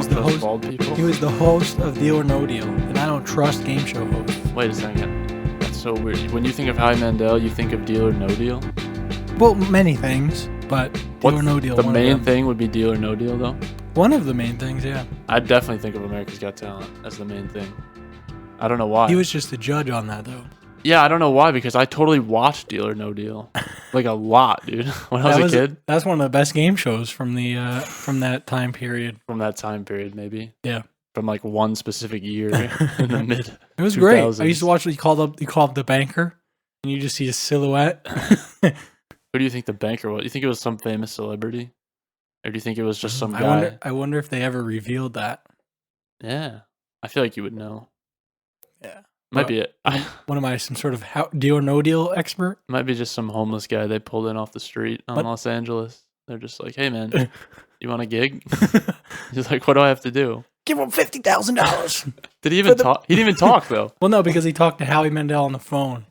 was the host. Bald people? He was the host of Deal or No Deal, and I don't trust game show hosts. Wait a second. That's so weird. When you think of Howie Mandel, you think of Deal or No Deal? Well, many things, but Deal or No Deal. The main thing would be Deal or No Deal, though? One of the main things, yeah. I'd definitely think of America's Got Talent as the main thing. I don't know why. He was just a judge on that, though. Yeah, I don't know why, because I totally watched Deal or No Deal. Like a lot, dude. When I was a kid. That's one of the best game shows from that time period. From that time period, maybe. Yeah. From like one specific year in the mid. It was 2000s. Great. I used to watch. He called up the banker, and you just see his silhouette. Who do you think the banker was? You think it was some famous celebrity, or do you think it was just some guy? I wonder if they ever revealed that. Yeah, I feel like you would know. Yeah. Might be it. What am I, some sort of Deal or No Deal expert? Might be just some homeless guy they pulled in off the street in Los Angeles. They're just like, hey, man, you want a gig? He's like, what do I have to do? Give him $50,000. Did he even talk? He didn't even talk, though. Well, no, because he talked to Howie Mandel on the phone.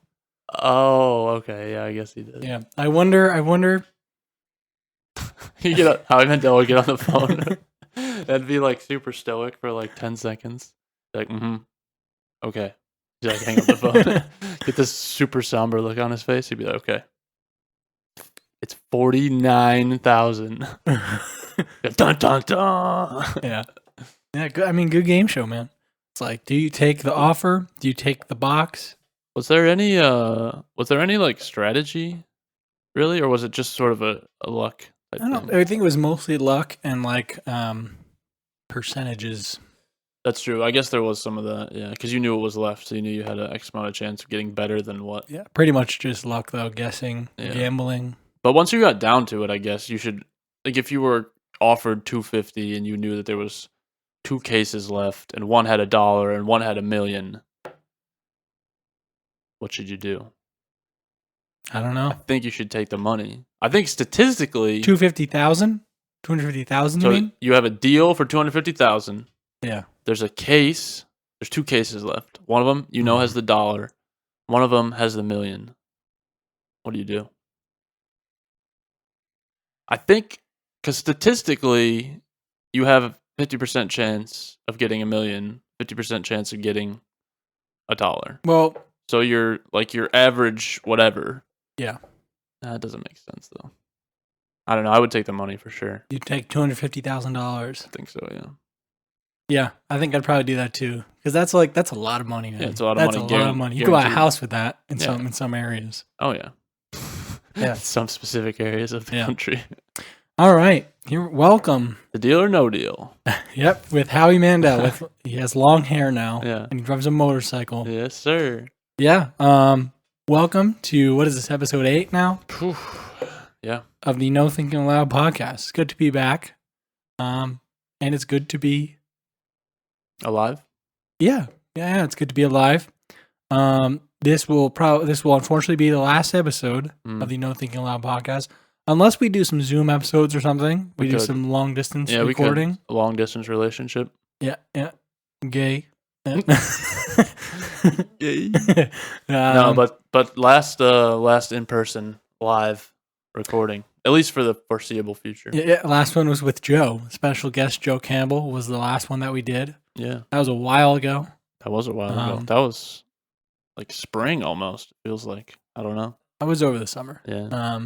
Oh, okay. Yeah, I guess he did. Yeah. I wonder. Howie Mandel would get on the phone. That'd be like super stoic for like 10 seconds. Like, okay. He'd like hang up the phone. Get this super somber look on his face. He'd be like, okay. It's 49,000. Dun, dun, dun. Yeah. Yeah, good. I mean, good game show, man. It's like, do you take the offer? Do you take the box? Was there any like strategy, really, or was it just sort of a luck? I don't know. I think it was mostly luck and like percentages. That's true. I guess there was some of that, yeah, because you knew what was left, so you knew you had an X amount of chance of getting better than what. Yeah, pretty much just luck, though, guessing, gambling. But once you got down to it, I guess you should, like, if you were offered $250 and you knew that there was 2 cases left, and one had $1 and one had $1 million, what should you do? I don't know. I think you should take the money. I think statistically, $250,000, $250,000. You mean? You have a deal for $250,000. Yeah. There's a case. There's 2 cases left. One of them, has the $1. One of them has the $1 million. What do you do? I think, because statistically, you have a 50% chance of getting $1 million, 50% chance of getting $1. Well, so you're like your average whatever. Yeah. That doesn't make sense though. I don't know. I would take the money for sure. You'd take $250,000. I think so. Yeah. Yeah, I think I'd probably do that too, because that's a lot of money, man. Yeah, it's a lot of money. That's a lot of money. You could buy a house with that in some areas. Oh yeah. Yeah. Some specific areas of the country. All right, you're welcome. The Deal or No Deal. Yep, with Howie Mandel. He has long hair now. Yeah. And he drives a motorcycle. Yes, sir. Yeah. Welcome to, what is this, episode 8 now? Yeah. Of the No Thinking Aloud podcast. It's good to be back. And it's good to be alive. Yeah, it's good to be alive. This will unfortunately be the last episode of the No Thinking Aloud podcast, unless we do some Zoom episodes or something. We do some long distance recording. We could. A long distance relationship. Yeah, gay. Gay. No, but last in person live recording, at least for the foreseeable future. Yeah, last one was with Joe. Special guest Joe Campbell was the last one that we did. Yeah. That was a while ago. That was a while ago. That was like spring almost, it feels like. I don't know. I was over the summer. Yeah.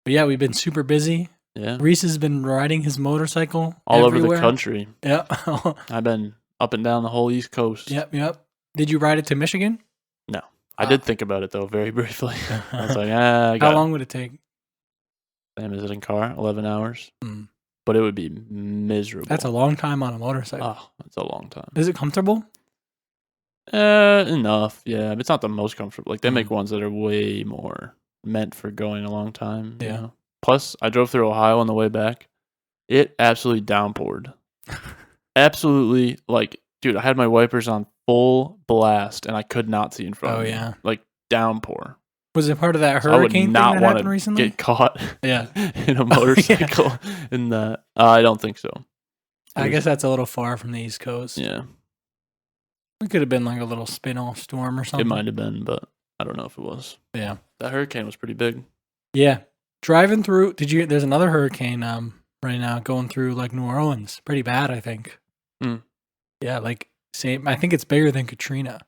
But yeah, we've been super busy. Yeah. Rhys has been riding his motorcycle all everywhere. Over the country. Yeah. I've been up and down the whole East Coast. Yep. Did you ride it to Michigan? No. I did think about it though, very briefly. I was like, how long would it take? Same as it in car, 11 hours. But it would be miserable. That's a long time on a motorcycle. Oh, that's a long time. Is it comfortable? Enough, yeah. But it's not the most comfortable. Like, they make ones that are way more meant for going a long time. Yeah. You know? Plus, I drove through Ohio on the way back. It absolutely downpoured. Absolutely, like, dude, I had my wipers on full blast, and I could not see in front of me. Oh, yeah. Like, downpour. Was it part of that hurricane thing that happened recently? I would not want to get caught in a motorcycle in that. I don't think so. I guess that's a little far from the East Coast. Yeah. It could have been like a little spin-off storm or something. It might have been, but I don't know if it was. Yeah. That hurricane was pretty big. Yeah. Driving through, there's another hurricane right now, going through like New Orleans. Pretty bad, I think. Mm. Yeah, like same. I think it's bigger than Katrina.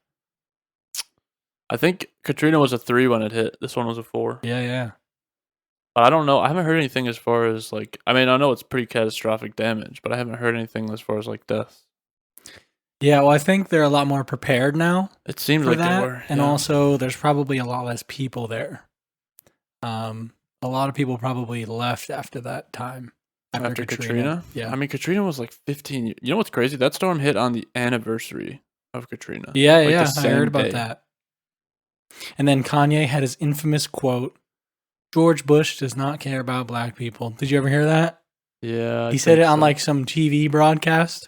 I think Katrina was a 3 when it hit. This one was a 4. Yeah. But I don't know. I haven't heard anything as far as like. I mean, I know it's pretty catastrophic damage, but I haven't heard anything as far as like deaths. Yeah, well, I think they're a lot more prepared now. It seems for like that, they were, and also there's probably a lot less people there. A lot of people probably left after that time. After Katrina? Yeah. I mean, Katrina was like 15 years. You know what's crazy? That storm hit on the anniversary of Katrina. Yeah, like yeah. the I heard same about day. that. And then Kanye had his infamous quote, George Bush does not care about black people. Did you ever hear that? Yeah. He said it on like some TV broadcast.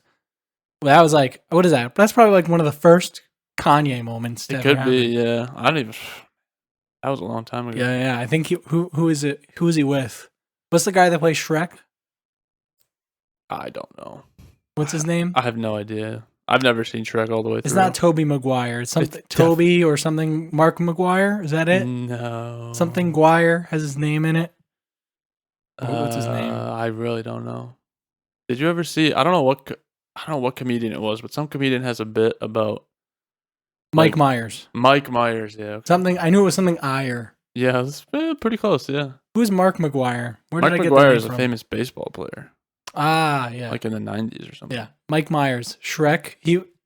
Well, that was like, what is that? That's probably like one of the first Kanye moments. It could be, yeah. I don't even. That was a long time ago. Yeah. I think who is it? Who is he with? What's the guy that plays Shrek? I don't know. What's his name? I have no idea. I've never seen Shrek all the way through. It's not Tobey Maguire. It's something Toby or something. Mark Maguire. Is that it? No. Something Guire has his name in it. What's his name? I really don't know. Did you ever see? I don't know what comedian it was, but some comedian has a bit about Mike Myers. Mike Myers, yeah. Okay. Something. I knew it was something Iyer. Yeah, it's pretty close. Yeah. Who's Mark Maguire? Mark Maguire is a famous baseball player. Ah, yeah. Like in the 90s or something. Yeah. Mike Myers. Shrek.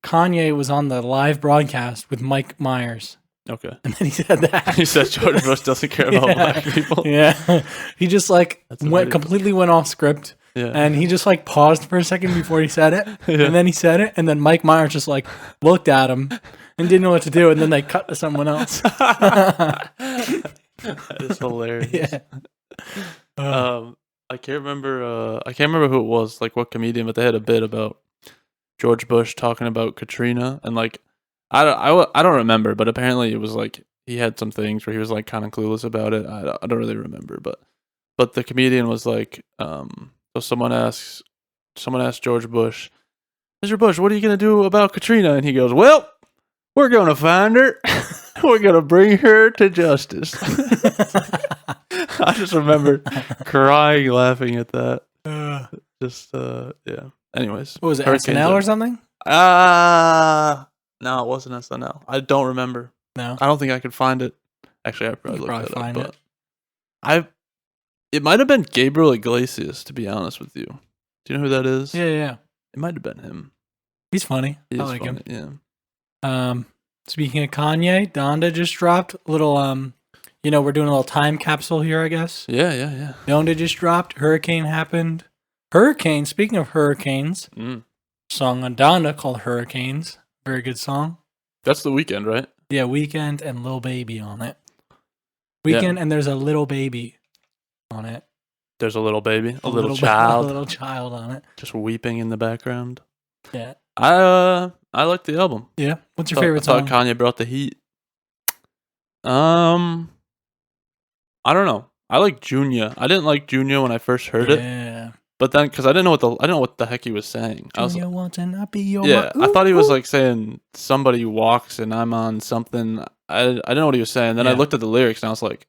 Kanye was on the live broadcast with Mike Myers. Okay. And then he said that. He said George Bush doesn't care about black people. Yeah. He just like completely went off script. Yeah. And he just like paused for a second before he said it. Yeah. And then he said it. And then Mike Myers just like looked at him and didn't know what to do. And then they cut to someone else. That is hilarious. Yeah. I can't remember who it was, like what comedian, but they had a bit about George Bush talking about Katrina, and like I don't remember, but apparently it was like he had some things where he was like kind of clueless about it. I don't really remember, but the comedian was like, so someone asked George Bush, Mr. Bush, what are you gonna do about Katrina? And he goes, well, we're gonna find her. We're gonna bring her to justice. I just remember crying, laughing at that. Yeah. Anyways, what was it? SNL or something? No, it wasn't SNL. I don't remember. No, I don't think I could find it. Actually, I probably looked that up. But it might have been Gabriel Iglesias, to be honest with you. Do you know who that is? Yeah. It might have been him. He's funny. I like funny, him. Yeah. Speaking of Kanye, Donda just dropped a little. We're doing a little time capsule here, I guess. Yeah. Donda just dropped. Hurricane happened. Speaking of hurricanes, song on Donda called Hurricanes. Very good song. That's The Weeknd, right? Yeah, Weeknd and Lil Baby on it. Weeknd and there's a little baby on it. There's a little baby, a little child. A little child on it. Just weeping in the background. Yeah. I like the album. Yeah. What's your favorite song? I thought Kanye brought the heat. I don't know. I like Junior. I didn't like Junior when I first heard it. Yeah. But then, because I didn't know what the heck he was saying. Junior wants to not be your I thought he was like saying somebody walks and I'm on something. I didn't know what he was saying. Then I looked at the lyrics and I was like,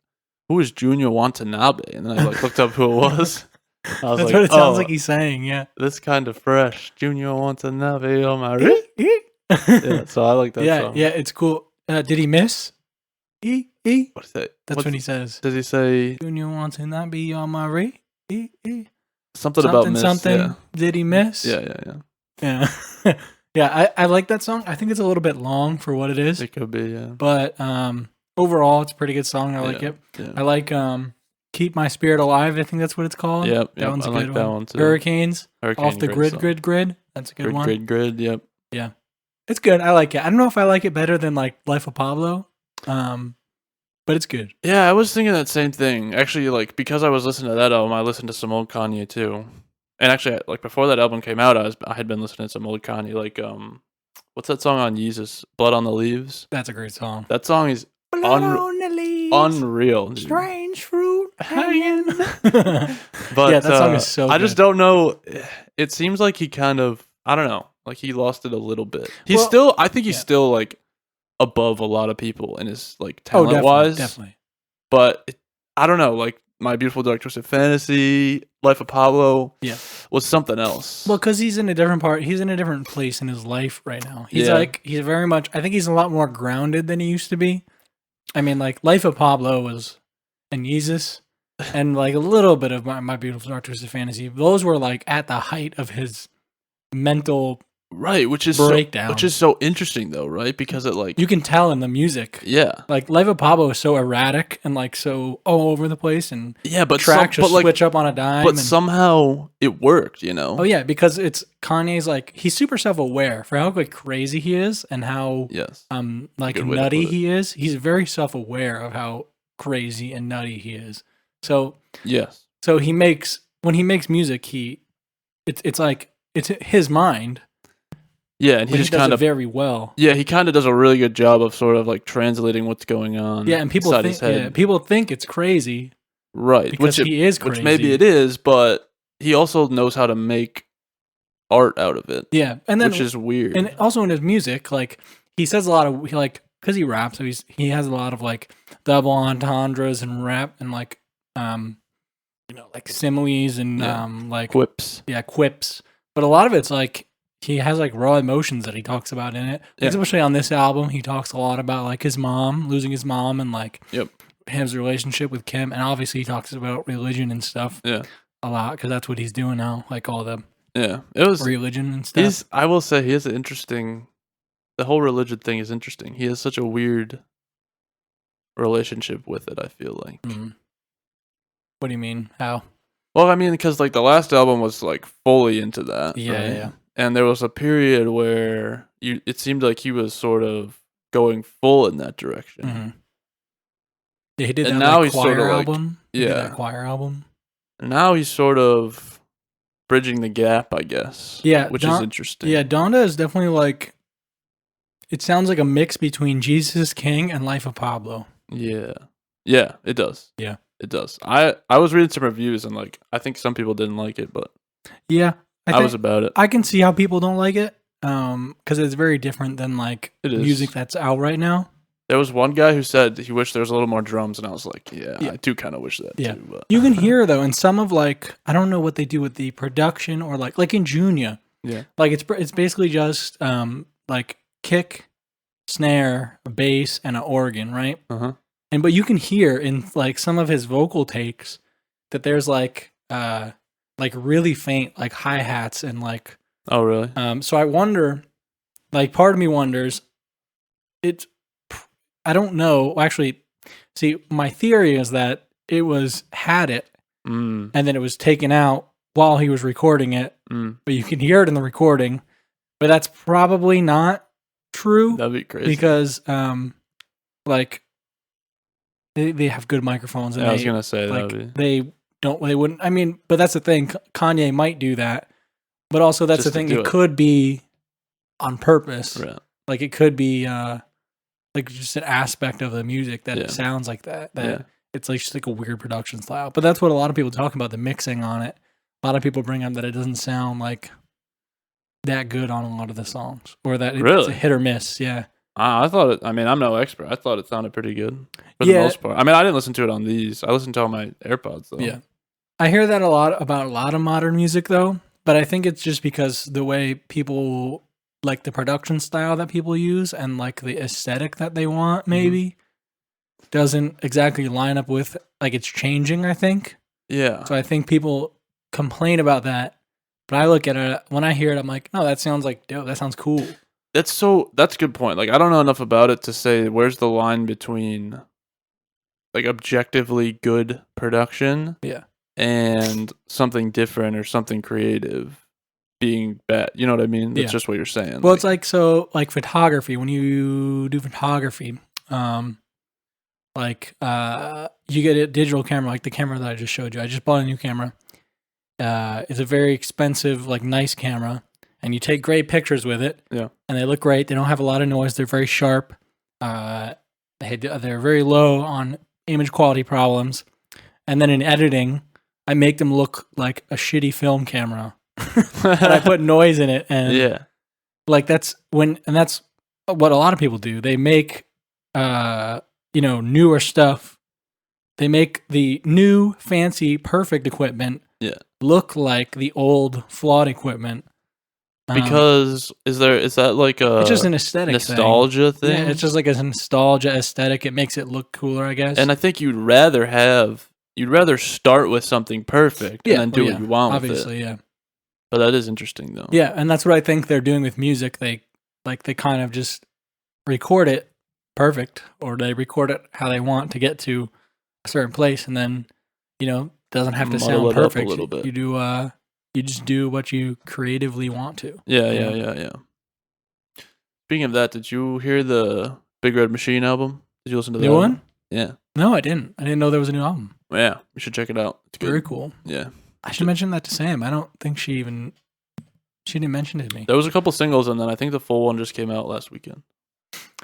who is Junior Watanabe? And then I like looked up who it was. I was That's what it sounds like he's saying. Yeah. This kind of fresh. Junior Watanabe on my wrist. Yeah, so I like that song. Yeah, it's cool. Did he miss? What is that? That's when he says. Does he say? Junior wants to not be on my ring. Something about miss. Something. Yeah. Did he miss? Yeah. Yeah, I like that song. I think it's a little bit long for what it is. It could be, yeah. But overall, it's a pretty good song. I like it. Yeah. I like Keep My Spirit Alive. I think that's what it's called. Yep. That one's a I good like that one too. Hurricanes. Off the grid, song. grid. That's a good one. Grid. Yep. Yeah. It's good. I like it. I don't know if I like it better than like Life of Pablo. But it's good. Yeah, I was thinking that same thing. Actually, like because I was listening to that album, I listened to some old Kanye too. And actually, like before that album came out, I had been listening to some old Kanye. Like what's that song on Yeezus? Blood on the Leaves. That's a great song. That song is unreal. Dude. Strange fruit hanging. But yeah, that song is so good. I just don't know. It seems like he kind of, I don't know, like he lost it a little bit. I think he's still like above a lot of people in his like talent wise. Definitely. But I don't know, like My Beautiful Dark Twisted Fantasy, Life of Pablo, was something else. Well, because he's in a different part. He's in a different place in his life right now. He's he's very much. I think he's a lot more grounded than he used to be. I mean, like Life of Pablo was, and Jesus, and like a little bit of My Beautiful Dark Twisted Fantasy. Those were like at the height of his mental. Right, which is breakdown. Which is so interesting though, right? Because it like you can tell in the music. Yeah, like Life of Pablo is so erratic and like so all over the place, and but tracks just switch up on a dime. But somehow it worked, you know. Oh yeah, because it's Kanye's like he's super self-aware for how like crazy he is and how like nutty he is. He's very self-aware of how crazy and nutty he is. So so he makes when he makes music, it's like it's his mind. Yeah, and he just kind of very well. Yeah, he kind of does a really good job of sort of like translating what's going on. Yeah, and people think it's crazy, right? Because he is crazy. Which maybe it is, but he also knows how to make art out of it. Yeah, and then which is weird. And also in his music, like he says a lot of because he raps, so he has a lot of like double entendres and rap and like like similes and like quips. Yeah, quips. But a lot of it's like. He has like raw emotions that he talks about in it. Yeah. Especially on this album, he talks a lot about like his mom, losing his mom, and like his relationship with Kim. And obviously, he talks about religion and stuff. A lot because that's what he's doing now, like all the religion and stuff. I will say he has an interesting. The whole religion thing is interesting. He has such a weird relationship with it. I feel like. Mm-hmm. What do you mean? How? Well, I mean, because like the last album was like fully into that. Yeah. And there was a period where it seemed like he was sort of going full in that direction. Mm-hmm. Yeah, he did and that now like, he's choir sort of album. He did that choir album. And now he's sort of bridging the gap, I guess. Yeah, which is interesting. Yeah, Donda is definitely like. It sounds like a mix between Jesus King and Life of Pablo. Yeah, it does. Yeah, it does. I was reading some reviews and like I think some people didn't like it, but yeah. I was about it. I can see how people don't like it, because it's very different than like music that's out right now. There was one guy who said he wished there was a little more drums, and I was like, I do kind of wish that too. But. You can hear though in some of like I don't know what they do with the production or like in Junior, like it's basically just like kick, snare, a bass, and an organ, right? But you can hear in like some of his vocal takes that there's like really faint like hi-hats and like oh really so I wonder like part of me wonders I don't know actually see my theory is that it was and then it was taken out while he was recording it but you can hear it in the recording but that's probably not true. That'd be crazy because like they have good microphones and I was gonna say like, they wouldn't. I mean, but that's the thing. Kanye might do that, but also that's the thing. It could be on purpose. Right. Like it could be like just an aspect of the music that it sounds like that. It's like just like a weird production style. But that's what a lot of people talk about the mixing on it. A lot of people bring up that it doesn't sound like that good on a lot of the songs, or that it's a hit or miss. Yeah. I thought it. I mean, I'm no expert. I thought it sounded pretty good for the most part. I mean, I didn't listen to it on these. I listened to it on my AirPods though. Yeah, I hear that a lot about a lot of modern music though. But I think it's just because the way people like the production style that people use and like the aesthetic that they want maybe doesn't exactly line up with like it's changing. I think. Yeah. So I think people complain about that, but I look at it when I hear it, I'm like, no, that sounds like dope. That sounds cool. That's a good point. Like, I don't know enough about it to say where's the line between like objectively good production and something different or something creative being bad. You know what I mean? That's just what you're saying. Well, it's like, so like photography, when you do photography, like you get a digital camera, like the camera that I just showed you. I just bought a new camera. It's a very expensive, like nice camera. And you take great pictures with it. Yeah. And they look great. They don't have a lot of noise. They're very sharp. They're very low on image quality problems. And then in editing, I make them look like a shitty film camera. And I put noise in it. And like that's what a lot of people do. They make, newer stuff they make the new, fancy, perfect equipment look like the old, flawed equipment. Because is that like a it's just an aesthetic nostalgia thing? Yeah, it's just like a nostalgia aesthetic. It makes it look cooler, I guess. And I think you'd rather start with something perfect and then do what you want with it. Obviously, yeah. But that is interesting though. Yeah, and that's what I think they're doing with music. They kind of just record it perfect, or they record it how they want to get to a certain place, and then doesn't have to sound perfect. A little bit. You just do what you creatively want to. Yeah. Speaking of that, did you hear the Big Red Machine album? Did you listen to that? New one? Yeah. No, I didn't. I didn't know there was a new album. Yeah, you should check it out. It's good. Very cool. Yeah. I should mention that to Sam. I don't think she didn't mention it to me. There was a couple singles, and then I think the full one just came out last weekend.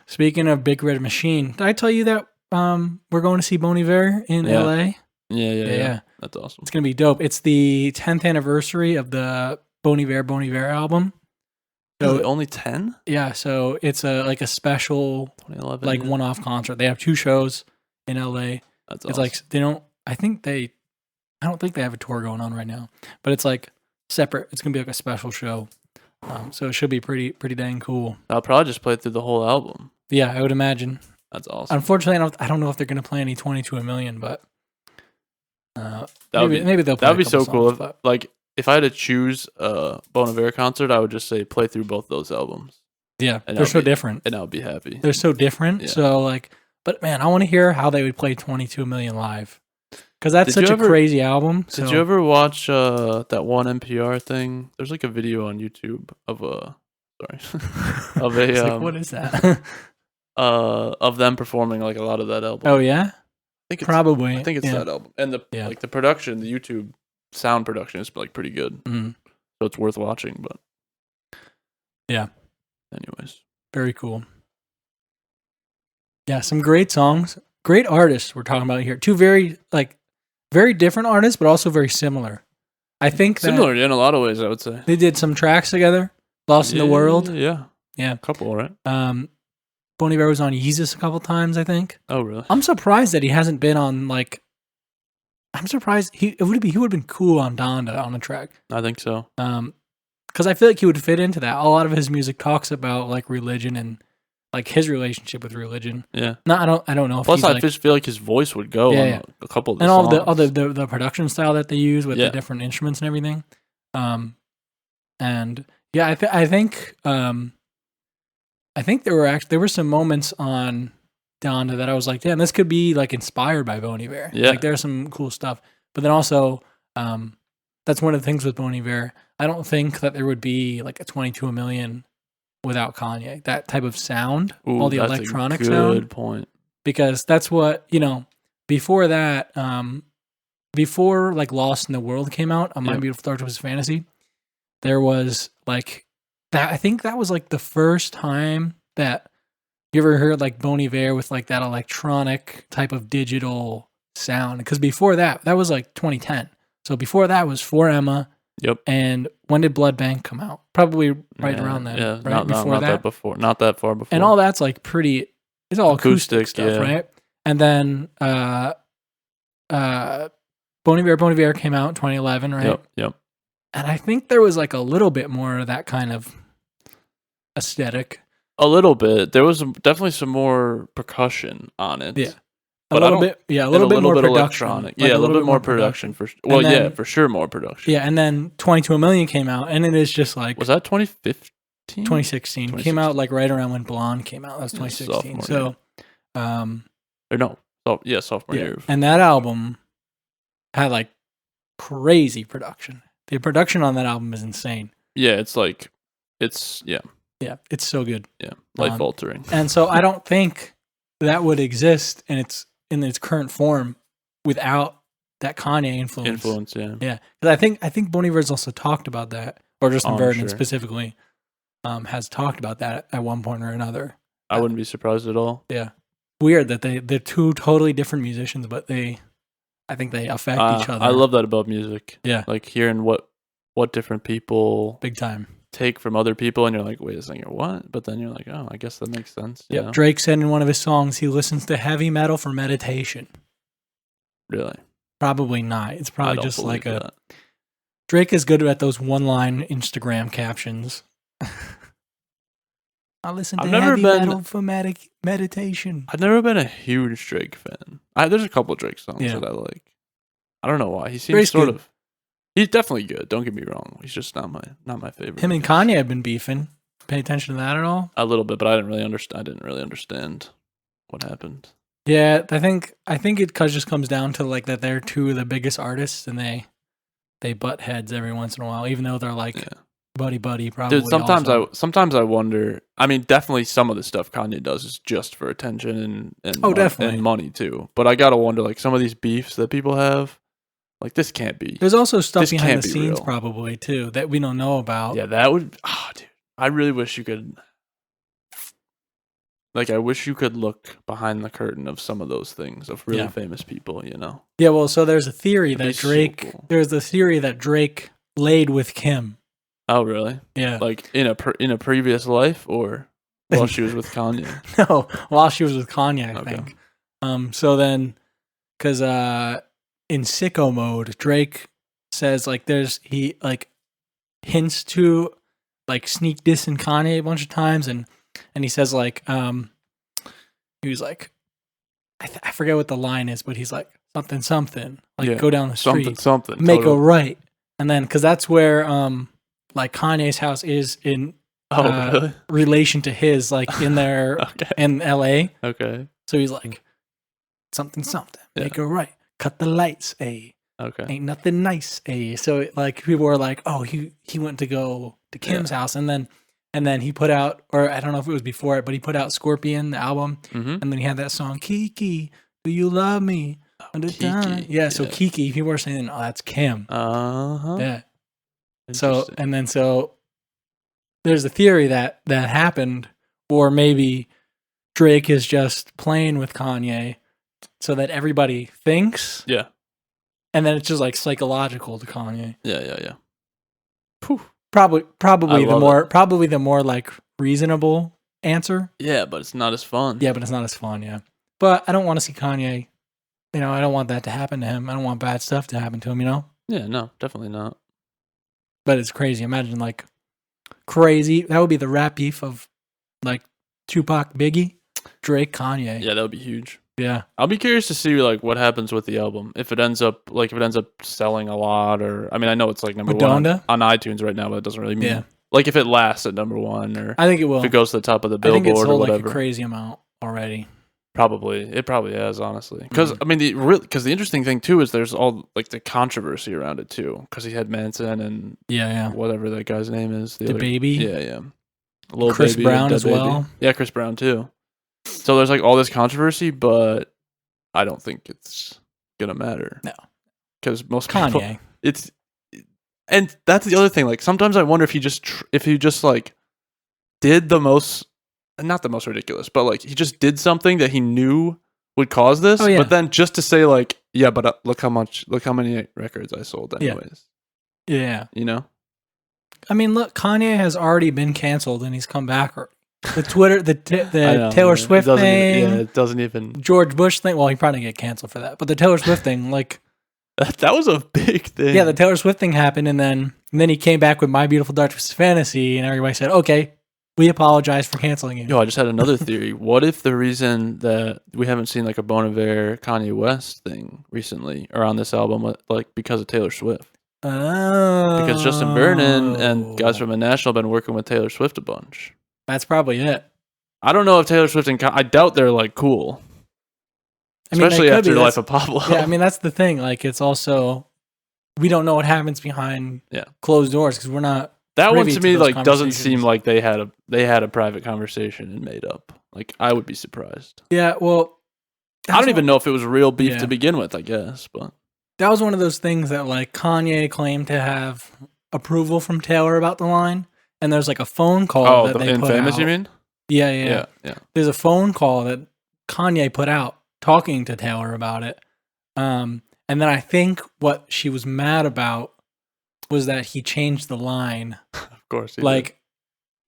Speaking of Big Red Machine, did I tell you that we're going to see Bon Iver in LA? Yeah. That's awesome. It's going to be dope. It's the 10th anniversary of the Bon Iver album. So really? Only 10? Yeah, so it's like a special 2011 one-off concert. They have 2 shows in LA. That's it's awesome. Like I don't think they have a tour going on right now, but it's like separate. It's gonna be like a special show, so it should be pretty dang cool. I'll probably just play through the whole album. Yeah, I would imagine. That's awesome. Unfortunately, I don't know if they're gonna play any 22 a Million, but maybe they'll play. That'd be so songs, cool. If I had to choose a Bon Iver concert, I would just say play through both those albums. Yeah, they're so different, and I would be happy. They're so different. Yeah. So but man, I want to hear how they would play 22 a Million live. Because that's such a crazy album. Did you ever watch that one NPR thing? There's like a video on YouTube of what is that? Of them performing like a lot of that album. Oh yeah, I think it's that album, and the production, the YouTube sound production is like pretty good, so it's worth watching. But yeah, anyways, very cool. Yeah, some great songs, great artists we're talking about here. 2 very different artists, but also very similar. I think similar in a lot of ways. I would say they did some tracks together. Lost in the World. Yeah, a couple, right? Bon Iver was on Yeezus a couple times, I think. Oh, really? I'm surprised that he hasn't been on I'm surprised he would have been cool on Donda on the track. I think so. Because I feel like he would fit into that. A lot of his music talks about like religion and like his relationship with religion. Yeah. No, I don't know. If Plus, I just feel like his voice would go on a couple of the songs. And all the production style that they use with the different instruments and everything. And yeah, I think there were some moments on Donda that I was like, damn, this could be like inspired by Bon Iver. Yeah. Like there's some cool stuff. But then also, that's one of the things with Bon Iver. I don't think that there would be like a 22 a Million without Kanye. That type of sound, all the electronic sound. Good point. Because that's what, before that, before like Lost in the World came out on My Beautiful Dark Twisted Fantasy, there was like that. I think that was like the first time that you ever heard like Bon Iver with like that electronic type of digital sound. Because before that was like 2010. So before that was For Emma. Yep. And when did Blood Bank come out? Probably right around then. Yeah, right? Not that far before. And all that's like pretty. It's all acoustic stuff, right? And then Bon Iver came out in 2011, right? Yep. And I think there was like a little bit more of that kind of aesthetic. A little bit. There was definitely some more percussion on it. Yeah. A little bit more production. Electronic. Like a little bit more production. For sure more production. Yeah, and then 22 a Million came out, and it is just like... Was that 2015? 2016. Came out like right around when Blonde came out. That was 2016. So... sophomore year. And that album had like crazy production. The production on that album is insane. Yeah, Yeah, it's so good. Yeah, life altering. And so I don't think that would exist in its current form without that Kanye influence. Yeah. Yeah, because I think Bon Iver's also talked about that, or Justin Vernon specifically has talked about that at one point or another. I wouldn't be surprised at all. Yeah, weird that they're 2 totally different musicians, but I think they affect each other. I love that about music. Yeah, like hearing what different people big time take from other people, and you're like, wait a second, what? But then you're like, oh, I guess that makes sense. Yeah. Drake said in one of his songs he listens to heavy metal for meditation. Really? Probably not. It's probably just like that. Drake is good at those one-line Instagram captions. I listen to heavy metal for meditation. I've never been a huge Drake fan. There's a couple Drake songs that I like. I don't know why. He seems Drake's He's definitely good. Don't get me wrong. He's just not my favorite. Him and Kanye have been beefing. Pay attention to that at all? A little bit, but I didn't really understand what happened. Yeah, I think it just comes down to like that they're two of the biggest artists and they butt heads every once in a while, even though they're like buddy probably. Dude, sometimes I wonder. I mean, definitely some of the stuff Kanye does is just for attention and money too. But I gotta wonder, like some of these beefs that people have, like this can't be. There's also stuff behind the scenes probably too that we don't know about. Yeah, that would. Oh, dude, I really wish you could. Like, I wish you could look behind the curtain of some of those things of really famous people, you know? Yeah, well, so there's a theory that Drake. So cool. There's the theory that Drake laid with Kim. Oh, really? Yeah. Like in a previous life, or while she was with Kanye? No, while she was with Kanye, I think. So then, because in Sicko Mode, Drake says like he like hints to like sneak dissing Kanye a bunch of times, and he says like he was like I forget what the line is, but he's like something like go down the street something make a right, and then because that's where like Kanye's house is in really? relation to his, like in their in LA. Okay. So he's like something make a right, cut the lights, okay, ain't nothing nice, So like people were like, oh, he went to go to Kim's house, and then he put out, or I don't know if it was before it, but he put out Scorpion, the album, and then he had that song Kiki, do you love me? Kiki. Yeah, so Kiki, people were saying, oh, that's Kim. Yeah. So there's a theory that happened, or maybe Drake is just playing with Kanye so that everybody thinks. Yeah. And then it's just like psychological to Kanye. Yeah. Whew. Probably the more like reasonable answer. Yeah, but it's not as fun. Yeah, but it's not as fun, yeah. But I don't want to see Kanye, I don't want that to happen to him. I don't want bad stuff to happen to him, Yeah, no, definitely not. But it's crazy. Imagine like crazy. That would be the rap beef of like Tupac, Biggie, Drake, Kanye. Yeah, that would be huge. Yeah. I'll be curious to see like what happens with the album. If it ends up selling a lot, or I mean, I know it's like number one on iTunes right now, but it doesn't really mean like if it lasts at number one, or I think it will. If it goes to the top of the Billboard, I think it's sold or whatever. Like a crazy amount already. It probably has, honestly. Because I mean, the interesting thing too is there's all like the controversy around it too. Because he had Manson and whatever that guy's name is, the baby, yeah, Chris Brown as well. Yeah, Chris Brown too. So there's like all this controversy, but I don't think it's gonna matter. No, because most Kanye. People, and that's the other thing. Like sometimes I wonder if he just like did the most. Not the most ridiculous, but like he just did something that he knew would cause this. Oh, yeah. But then just to say like, yeah, but look how many records I sold anyways. Yeah. I mean, look, Kanye has already been canceled and he's come back. The Twitter, the Taylor Swift thing. Yeah, it doesn't even. George Bush thing. Well, he probably get canceled for that. But the Taylor Swift thing, like. That was a big thing. Yeah, the Taylor Swift thing happened, and then he came back with My Beautiful Dark Twisted Fantasy, and everybody said, okay. We apologize for canceling it. Yo, I just had another theory. What if the reason that we haven't seen like a Bon Iver Kanye West thing recently or on this album, like because of Taylor Swift? Oh. Because Justin Vernon and guys from the National have been working with Taylor Swift a bunch. That's probably it. I don't know if Taylor Swift and I doubt they're like cool. Especially after the Life of Pablo. Yeah, I mean, that's the thing. Like, it's also, we don't know what happens behind closed doors because we're not. That one to me like doesn't seem like they had a private conversation and made up. Like I would be surprised. Yeah, well, I don't even know if it was real beef to begin with. I guess, but that was one of those things that like Kanye claimed to have approval from Taylor about the line, and there's like a phone call that they put Famous, out. You mean? Yeah. There's a phone call that Kanye put out talking to Taylor about it, and then I think what she was mad about was that he changed the line. Of course.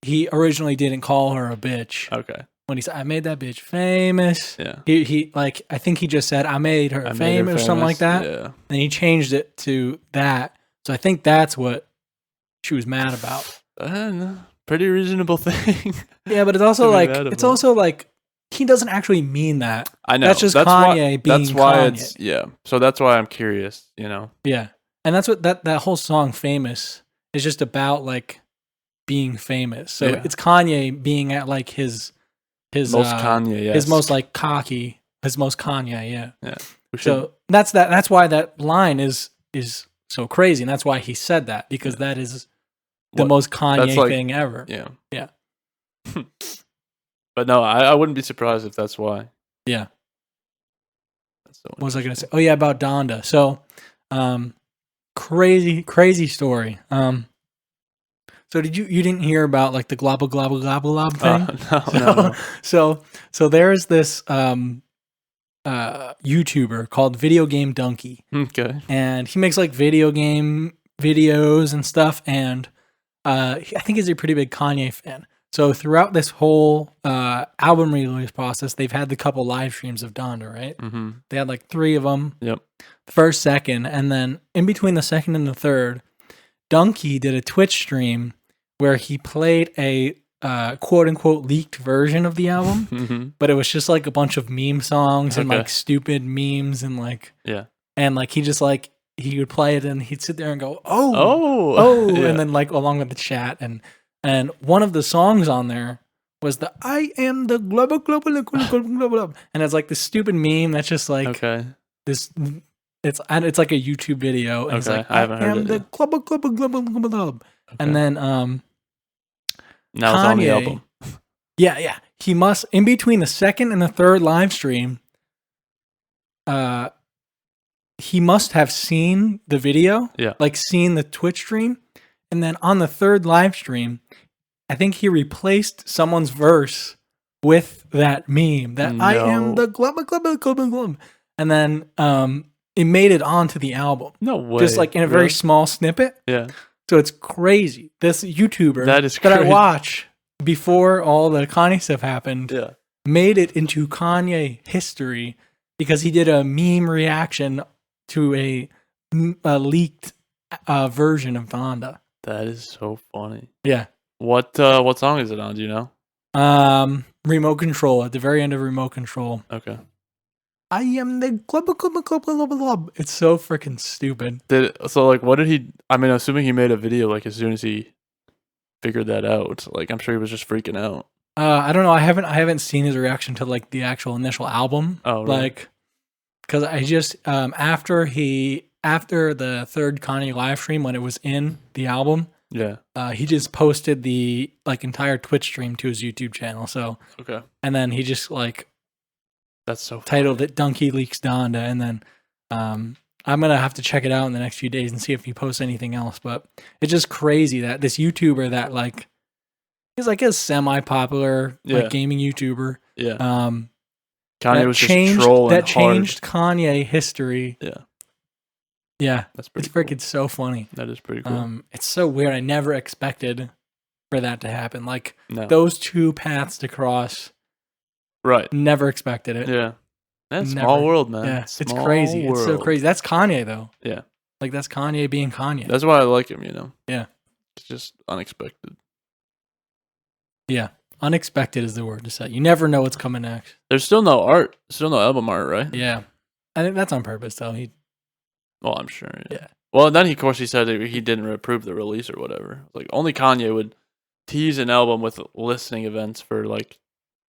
He originally didn't call her a bitch. Okay. when he said, "I made that bitch famous." Yeah. He like I think he just said, "I made her famous" or something like that. Yeah. And he changed it to that. So I think that's what she was mad about. Pretty reasonable thing. Yeah, but it's also like he doesn't actually mean that. I know. That's just Kanye being That's why Kanye. So that's why I'm curious, you know. Yeah. And that's what that whole song "Famous" is just about, like being famous. So it's Kanye being at like his most Kanye, yes. his most like cocky, his most Kanye, yeah. Yeah. So that's why that line is so crazy, and that's why he said that, because that is the most Kanye thing ever. Yeah. Yeah. But no, I wouldn't be surprised if that's why. Yeah. That's so what was I going to say? Oh yeah, about Donda. So, crazy story. So you didn't hear about like the globble globble globble glob thing? No. So there's this YouTuber called Video Game Donkey. Okay. And he makes like video game videos and stuff, and I think he's a pretty big Kanye fan. So throughout this whole album release process, they've had the couple live streams of Donda, right? Mm-hmm. They had like 3 of them. Yep. First, second, and then in between the second and the third, Donkey did a Twitch stream where he played a quote unquote leaked version of the album, mm-hmm. but it was just like a bunch of meme songs and like stupid memes and like and like he just like he would play it and he'd sit there and go oh and then like along with the chat and one of the songs on there was the "I am the global global global," and it's like this stupid meme that's just like this. It's like a YouTube video, and it's like I am the global global global global, and then now Kanye, it's on the album. Yeah, he must in between the second and the third live stream. He must have seen the video, like seen the Twitch stream, and then on the third live stream, I think he replaced someone's verse with that meme that I am the glubba glubba glubba glub, and then it made it onto the album. No way, just like in a very small snippet. Yeah, so it's crazy. This YouTuber that I watch before all the Kanye stuff happened, made it into Kanye history because he did a meme reaction to a leaked version of Donda. That is so funny. Yeah. What song is it on? Do you know? Remote Control, at the very end of Remote Control. Okay. I am the club. It's so freaking stupid. What did he? I mean, assuming he made a video like as soon as he figured that out. Like I'm sure he was just freaking out. I don't know. I haven't seen his reaction to like the actual initial album. Oh, really? Like, because I just after the third Kanye live stream when it was in the album. Yeah. He just posted the like entire Twitch stream to his YouTube channel. So and then he just like that's so titled it "Donkey Leaks Donda," and then I'm gonna have to check it out in the next few days and see if he posts anything else. But it's just crazy that this YouTuber that like is like a semi-popular like gaming YouTuber. Yeah. Kanye was just trolling that changed Kanye history. Yeah. Yeah, that's pretty. It's freaking so funny. That is pretty cool. It's so weird. I never expected for that to happen. Like those two paths to cross. Right. Never expected it. Yeah. That's small world, man. Yeah, it's crazy. World. It's so crazy. That's Kanye though. Yeah. Like that's Kanye being Kanye. That's why I like him. You know. Yeah. It's just unexpected. Yeah. Unexpected is the word to say. You never know what's coming next. There's still no art. Still no album art, right? Yeah. I think that's on purpose though. Well, I'm sure. Yeah. Well, then of course he said that he didn't approve the release or whatever. Like only Kanye would tease an album with listening events for like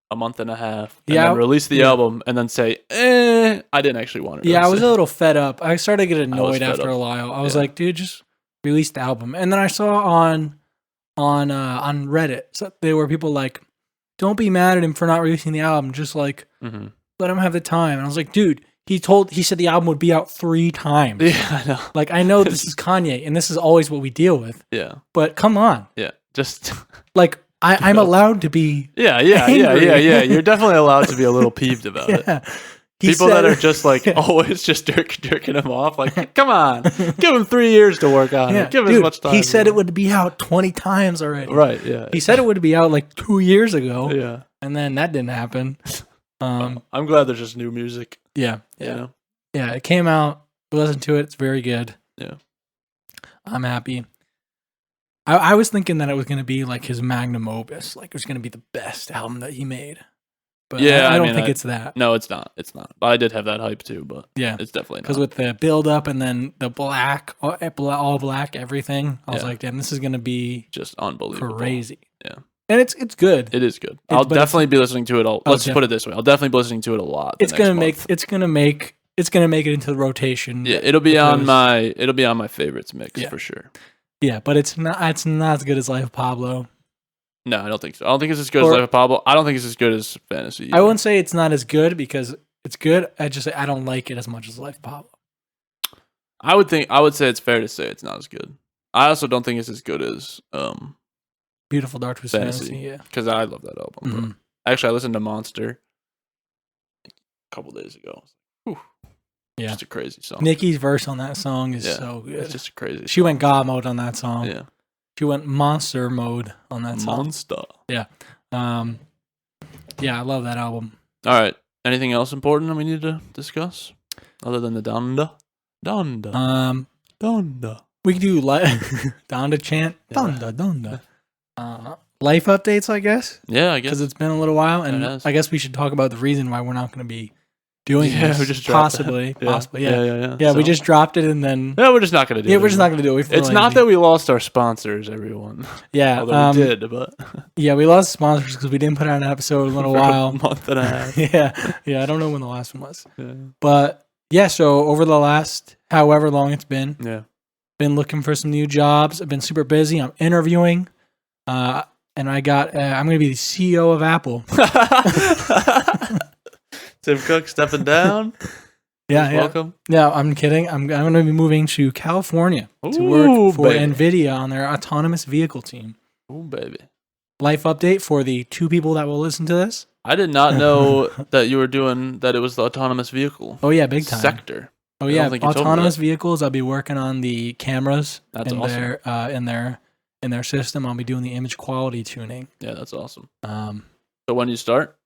a month and a half, and then release the album and then say, I didn't actually want it. Yeah, I was a little fed up. I started to get annoyed after a while. I was like, dude, just release the album. And then I saw on Reddit, so there were people like, don't be mad at him for not releasing the album. Just like let him have the time. And I was like, dude. He said the album would be out 3 times. Yeah, I know. Like, I know this is Kanye, and this is always what we deal with. Yeah. But come on. Yeah. Just like I'm allowed to be. Yeah. You're definitely allowed to be a little peeved about it. People that are just like always just jerking him off. Like, come on, give him 3 years to work on it. Give him as much time. He said it would be out 20 times already. Right, yeah. He said it would be out like 2 years ago. Yeah. And then that didn't happen. I'm glad there's just new music. Yeah. You know? Yeah, it came out. Listen to it. It's very good. Yeah. I'm happy. I was thinking that it was going to be like his magnum opus. Like it was going to be the best album that he made. But yeah, I don't think it's that. No, it's not. It's not. But I did have that hype too, but yeah, it's definitely not. Because with the build up and then the black, all black, everything, I was like, damn, this is going to be just unbelievable. Crazy. Yeah. And it's good. It is good. I'll definitely be listening to it all. Let's put it this way. I'll definitely be listening to it a lot. It's going to make it into the rotation. Yeah, it'll be on my favorites mix for sure. Yeah, but it's not as good as Life of Pablo. No, I don't think so. I don't think it's as good as Life of Pablo. I don't think it's as good as Fantasy. Either. I wouldn't say it's not as good because it's good. I just say I don't like it as much as Life of Pablo. I would say it's fair to say it's not as good. I also don't think it's as good as Beautiful Dark Twisted Fantasy. Yeah, because I love that album. Mm-hmm. Actually, I listened to Monster a couple days ago. Whew. Yeah, just a crazy song. Nikki's verse on that song is so good. It's just crazy. She went God mode on that song. Yeah. She went monster mode on that song. Monster. Yeah. Yeah, I love that album. All right. Anything else important that we need to discuss? Other than the Donda? Donda. We could do Donda chant. Donda. Life updates, I guess. Yeah, I guess. Because it's been a little while. And I guess we should talk about the reason why we're not going to be doing this. We just possibly. Yeah, so, we just dropped it and then... Yeah, we're just not going to do it. Yeah, we're just not going to do it. It's not that we lost our sponsors, everyone. Yeah. Although we did, but... Yeah, we lost sponsors because we didn't put out an episode in a little while. A month and a half. Yeah, I don't know when the last one was. Yeah. But, yeah, so over the last however long it's been, been looking for some new jobs. I've been super busy. I'm interviewing. And I'm going to be the CEO of Apple. Tim Cook stepping down. Welcome. No, I'm kidding. I'm going to be moving to California to work for NVIDIA on their autonomous vehicle team. Oh, baby. Life update for the 2 people that will listen to this. I did not know that you were doing that. It was the autonomous vehicle. Oh, yeah, big time. Sector. Oh, yeah. Autonomous vehicles. I'll be working on the cameras in their system. I'll be doing the image quality tuning. Yeah, that's awesome. So when do you start?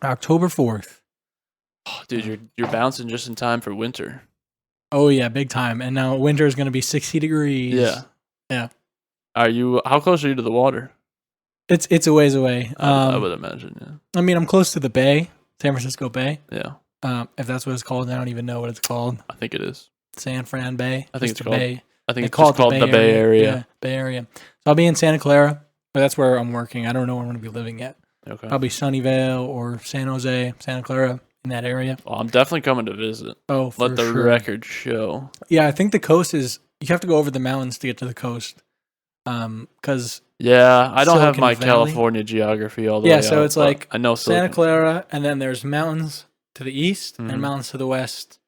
October 4th. Oh, dude, you're bouncing just in time for winter. Oh yeah, big time. And now winter is going to be 60 degrees. Yeah. How close are you to the water? It's a ways away. I would imagine. Yeah. I mean, I'm close to the Bay, San Francisco Bay. Yeah. If that's what it's called, I don't even know what it's called. I think it is San Fran Bay. I think it's called. Bay. I think it's called the Bay Area. Yeah, Bay Area. So I'll be in Santa Clara, but that's where I'm working. I don't know where I'm going to be living yet. Okay. Probably Sunnyvale or San Jose, Santa Clara. In that area. Well, I'm definitely coming to visit. Oh, let the record show. Yeah, I think the coast is. You have to go over the mountains to get to the coast. Because I don't have my California geography all the way. Yeah, so it's like I know Santa Clara, and then there's mountains to the east and mountains to the west,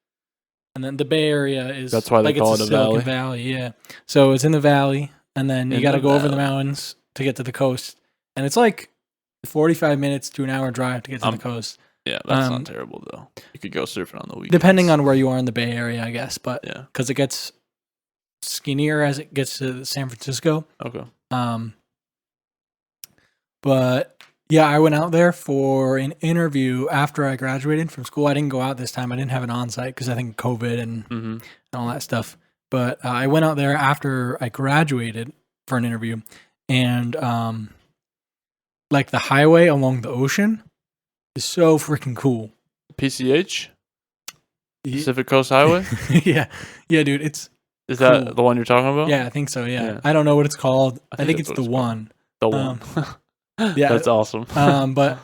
and then the Bay Area is. That's why they call it a Silicon Valley. Yeah, so it's in the valley, and then you got to go over the mountains to get to the coast, and it's like 45 minutes to an hour drive to get to the coast. Yeah, that's not terrible, though. You could go surfing on the weekends. Depending on where you are in the Bay Area, I guess. But because it gets skinnier as it gets to San Francisco. Okay. But, yeah, I went out there for an interview after I graduated from school. I didn't go out this time. I didn't have an on-site because I think COVID and all that stuff. But I went out there after I graduated for an interview. And, like, the highway along the ocean is so freaking cool. PCH? Pacific Coast Highway? Yeah, dude, is cool. That the one you're talking about? Yeah, I think so, yeah. I don't know what it's called. I think it's the one. The one. Yeah. That's awesome. But,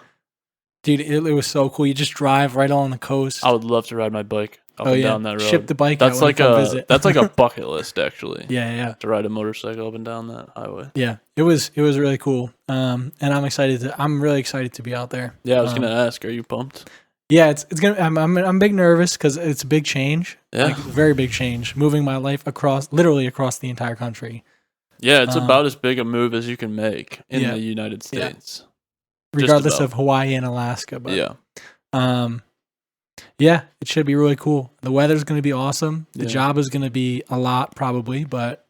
dude, it was so cool. You just drive right along the coast. I would love to ride my bike up and down that road. Ship the bike that's out like that's like a bucket list, actually. Yeah. To ride a motorcycle up and down that highway. Yeah, it was really cool. And I'm really excited to be out there. Yeah, I was gonna ask, are you pumped? Yeah, it's gonna. I'm a big nervous because it's a big change. Yeah, like, very big change. Moving my life literally across the entire country. Yeah, it's about as big a move as you can make in the United States. Regardless of Hawaii and Alaska, but Yeah, it should be really cool. The weather's going to be awesome. The job is going to be a lot probably, but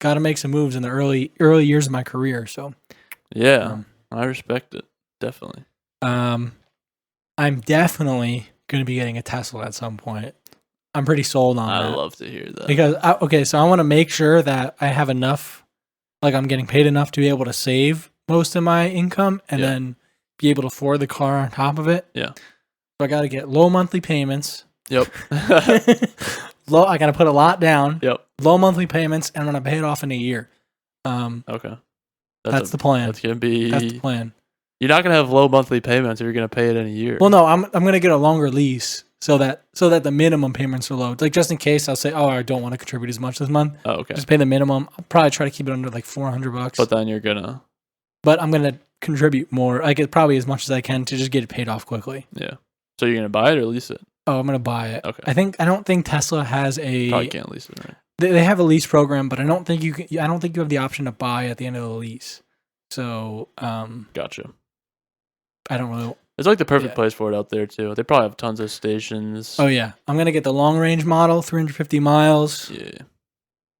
got to make some moves in the early years of my career. So yeah, I respect it. Definitely. I'm definitely going to be getting a Tesla at some point. I'm pretty sold on that. I love to hear that. Because so I want to make sure that I have enough, like I'm getting paid enough to be able to save most of my income and then be able to afford the car on top of it. Yeah. So I got to get low monthly payments. Yep. I got to put a lot down. Yep. Low monthly payments, and I'm going to pay it off in a year. Okay. That's the plan. That's going to be... That's the plan. You're not going to have low monthly payments if you're going to pay it in a year. Well, no, I'm going to get a longer lease so that the minimum payments are low. Like just in case I'll say, I don't want to contribute as much this month. Oh, okay. Just pay the minimum. I'll probably try to keep it under like $400. But then you're going to... But I'm going to contribute more. I get probably as much as I can to just get it paid off quickly. Yeah. So you're going to buy it or lease it? Oh, I'm going to buy it. Okay. I don't think Tesla has a... Probably can't lease it, right? They have a lease program, but I don't think you have the option to buy at the end of the lease. So, Gotcha. I don't know. It's like the perfect place for it out there too. They probably have tons of stations. Oh yeah, I'm gonna get the long range model, 350 miles. Yeah.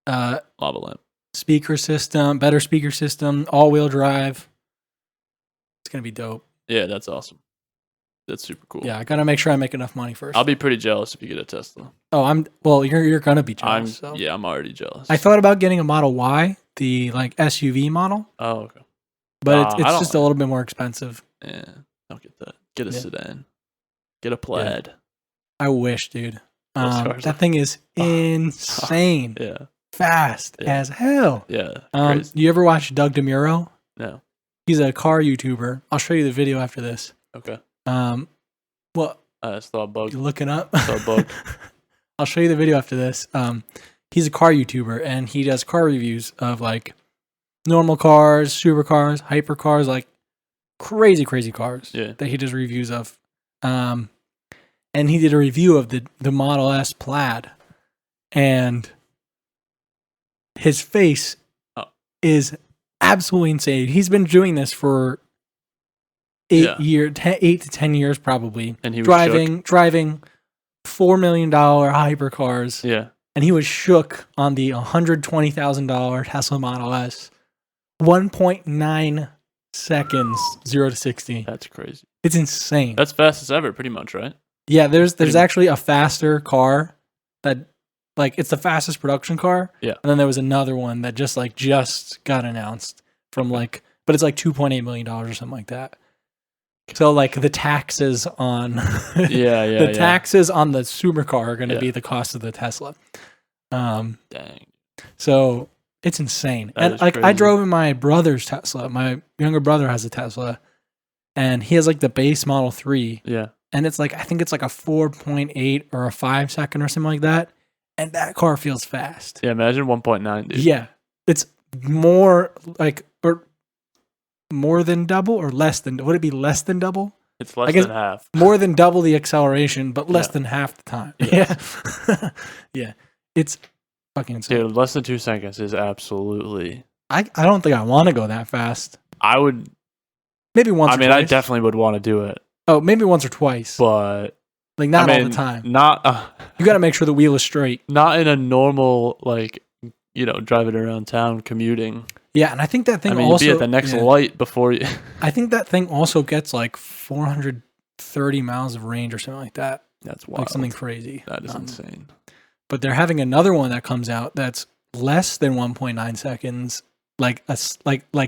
Lava lamp. Better speaker system, all wheel drive. It's gonna be dope. Yeah, that's awesome. That's super cool. Yeah, I gotta make sure I make enough money first. I'll be pretty jealous if you get a Tesla. Oh, you're gonna be jealous. Yeah, I'm already jealous. I thought about getting a Model Y, the like SUV model. Oh, okay. But it's just a little bit more expensive. Yeah, I'll get that. Get a sedan. Get a plaid. Yeah. I wish, dude. That thing is insane. Yeah. Fast as hell. Yeah. You ever watch Doug DeMuro? No. He's a car YouTuber. I'll show you the video after this. Okay. What? I just thought a bug. You looking up? I saw a bug. I'll show you the video after this. He's a car YouTuber and he does car reviews of like normal cars, supercars, hypercars, like crazy cars that he does reviews of. And he did a review of the Model S Plaid, and his face is absolutely insane. He's been doing this for 8 to 10 years probably. And he was driving $4 million hypercars. Yeah. And he was shook on the $120,000 Tesla Model S. 1.9 seconds, 0 to 60. That's crazy. It's insane. That's fastest ever, pretty much, right? Yeah, there's actually a faster car that, like, it's the fastest production car. Yeah. And then there was another one that just got announced from but it's like $2.8 million or something like that. So like the taxes on taxes on the supercar are going to be the cost of the Tesla. Dang. So it's insane. That and like crazy. I drove in my brother's Tesla. My younger brother has a Tesla, and he has like the base Model 3. Yeah. And it's like I think it's like a 4.8 or a 5 second or something like that. And that car feels fast. Yeah, imagine 1.9, dude. Yeah. It's more like more than double or less than, would it be less than double? It's less than half. More than double the acceleration, but less than half the time. Yes. Yeah. Yeah. It's fucking insane. Dude, less than 2 seconds is absolutely... I don't think I want to go that fast. I would... Maybe once or twice. I definitely would want to do it. Oh, maybe once or twice. But... Like, not all the time. Not... you got to make sure the wheel is straight. Not in a normal, like, driving around town, commuting. Yeah, and I think that thing you'd be at the next light before you... I think that thing also gets like 430 miles of range or something like that. That's wild. Like something crazy. That is insane. But they're having another one that comes out that's less than 1.9 seconds, like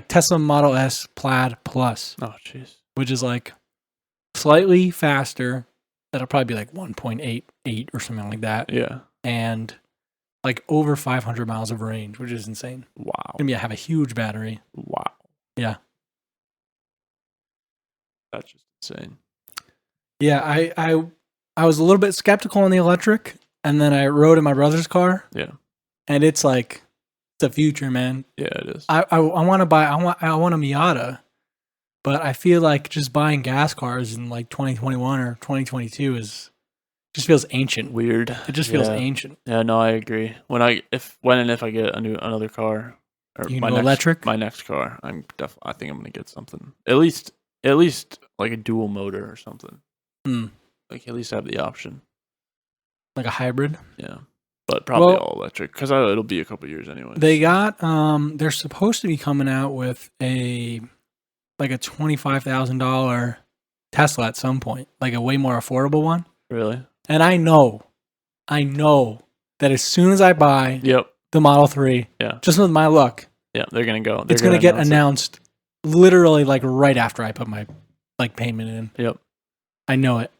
Tesla Model S Plaid Plus. Oh, jeez. Which is like slightly faster. That'll probably be like 1.88 or something like that. Yeah. And like over 500 miles of range, which is insane. Wow. And have a huge battery. Wow. Yeah. That's just insane. Yeah, I was a little bit skeptical on the electric, and then I rode in my brother's car. Yeah. And it's like it's the future, man. Yeah, it is. I want a Miata, but I feel like just buying gas cars in like 2021 or 2022 just feels ancient. Weird. It just feels ancient. Yeah, no, I agree. When and if I get another car, or you can go electric. My next car, I think I'm gonna get something at least like a dual motor or something. like at least have the option. Like a hybrid. Yeah, but probably all electric because it'll be a couple years anyway. They got they're supposed to be coming out with a $25,000 Tesla at some point, like a way more affordable one. Really? And I know that as soon as I buy the Model 3, just with my luck, they're gonna go. It's gonna get announced literally like right after I put my payment in. Yep. I know it.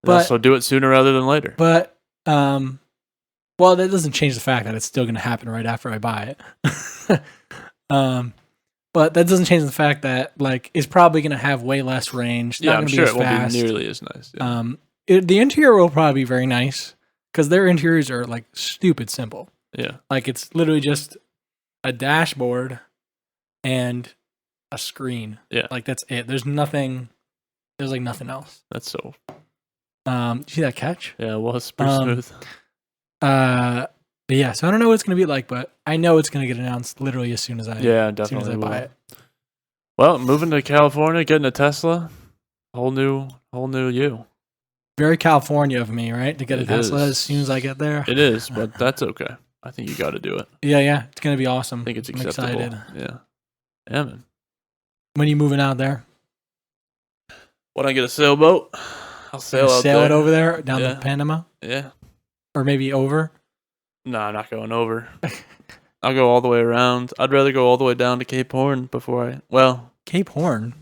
But so do it sooner rather than later. But well, that doesn't change the fact that it's still going to happen right after I buy it. But that doesn't change the fact that like it's probably going to have way less range. It's not I'm gonna sure be as it won't fast. be nearly as nice. Yeah. The interior will probably be very nice because their interiors are like stupid simple. Yeah, like it's literally just a dashboard and a screen. Yeah, like that's it. There's nothing. There's like nothing else. That's so. You see that catch? Yeah, it was pretty smooth. But yeah, so I don't know what it's gonna be like, but I know it's gonna get announced literally as soon as I definitely as soon as I buy it. Well, moving to California, getting a Tesla, whole new you. Very California of me, right? To get a Tesla as soon as I get there. It is, but that's okay. I think you got to do it. Yeah, it's gonna be awesome. I think it's acceptable. I'm excited. Yeah, man. When are you moving out there? When I get a sailboat, I'll sail it over there down the Panama. Yeah, or maybe over. No, I'm not going over. I'll go all the way around. I'd rather go all the way down to Cape Horn before I Cape Horn?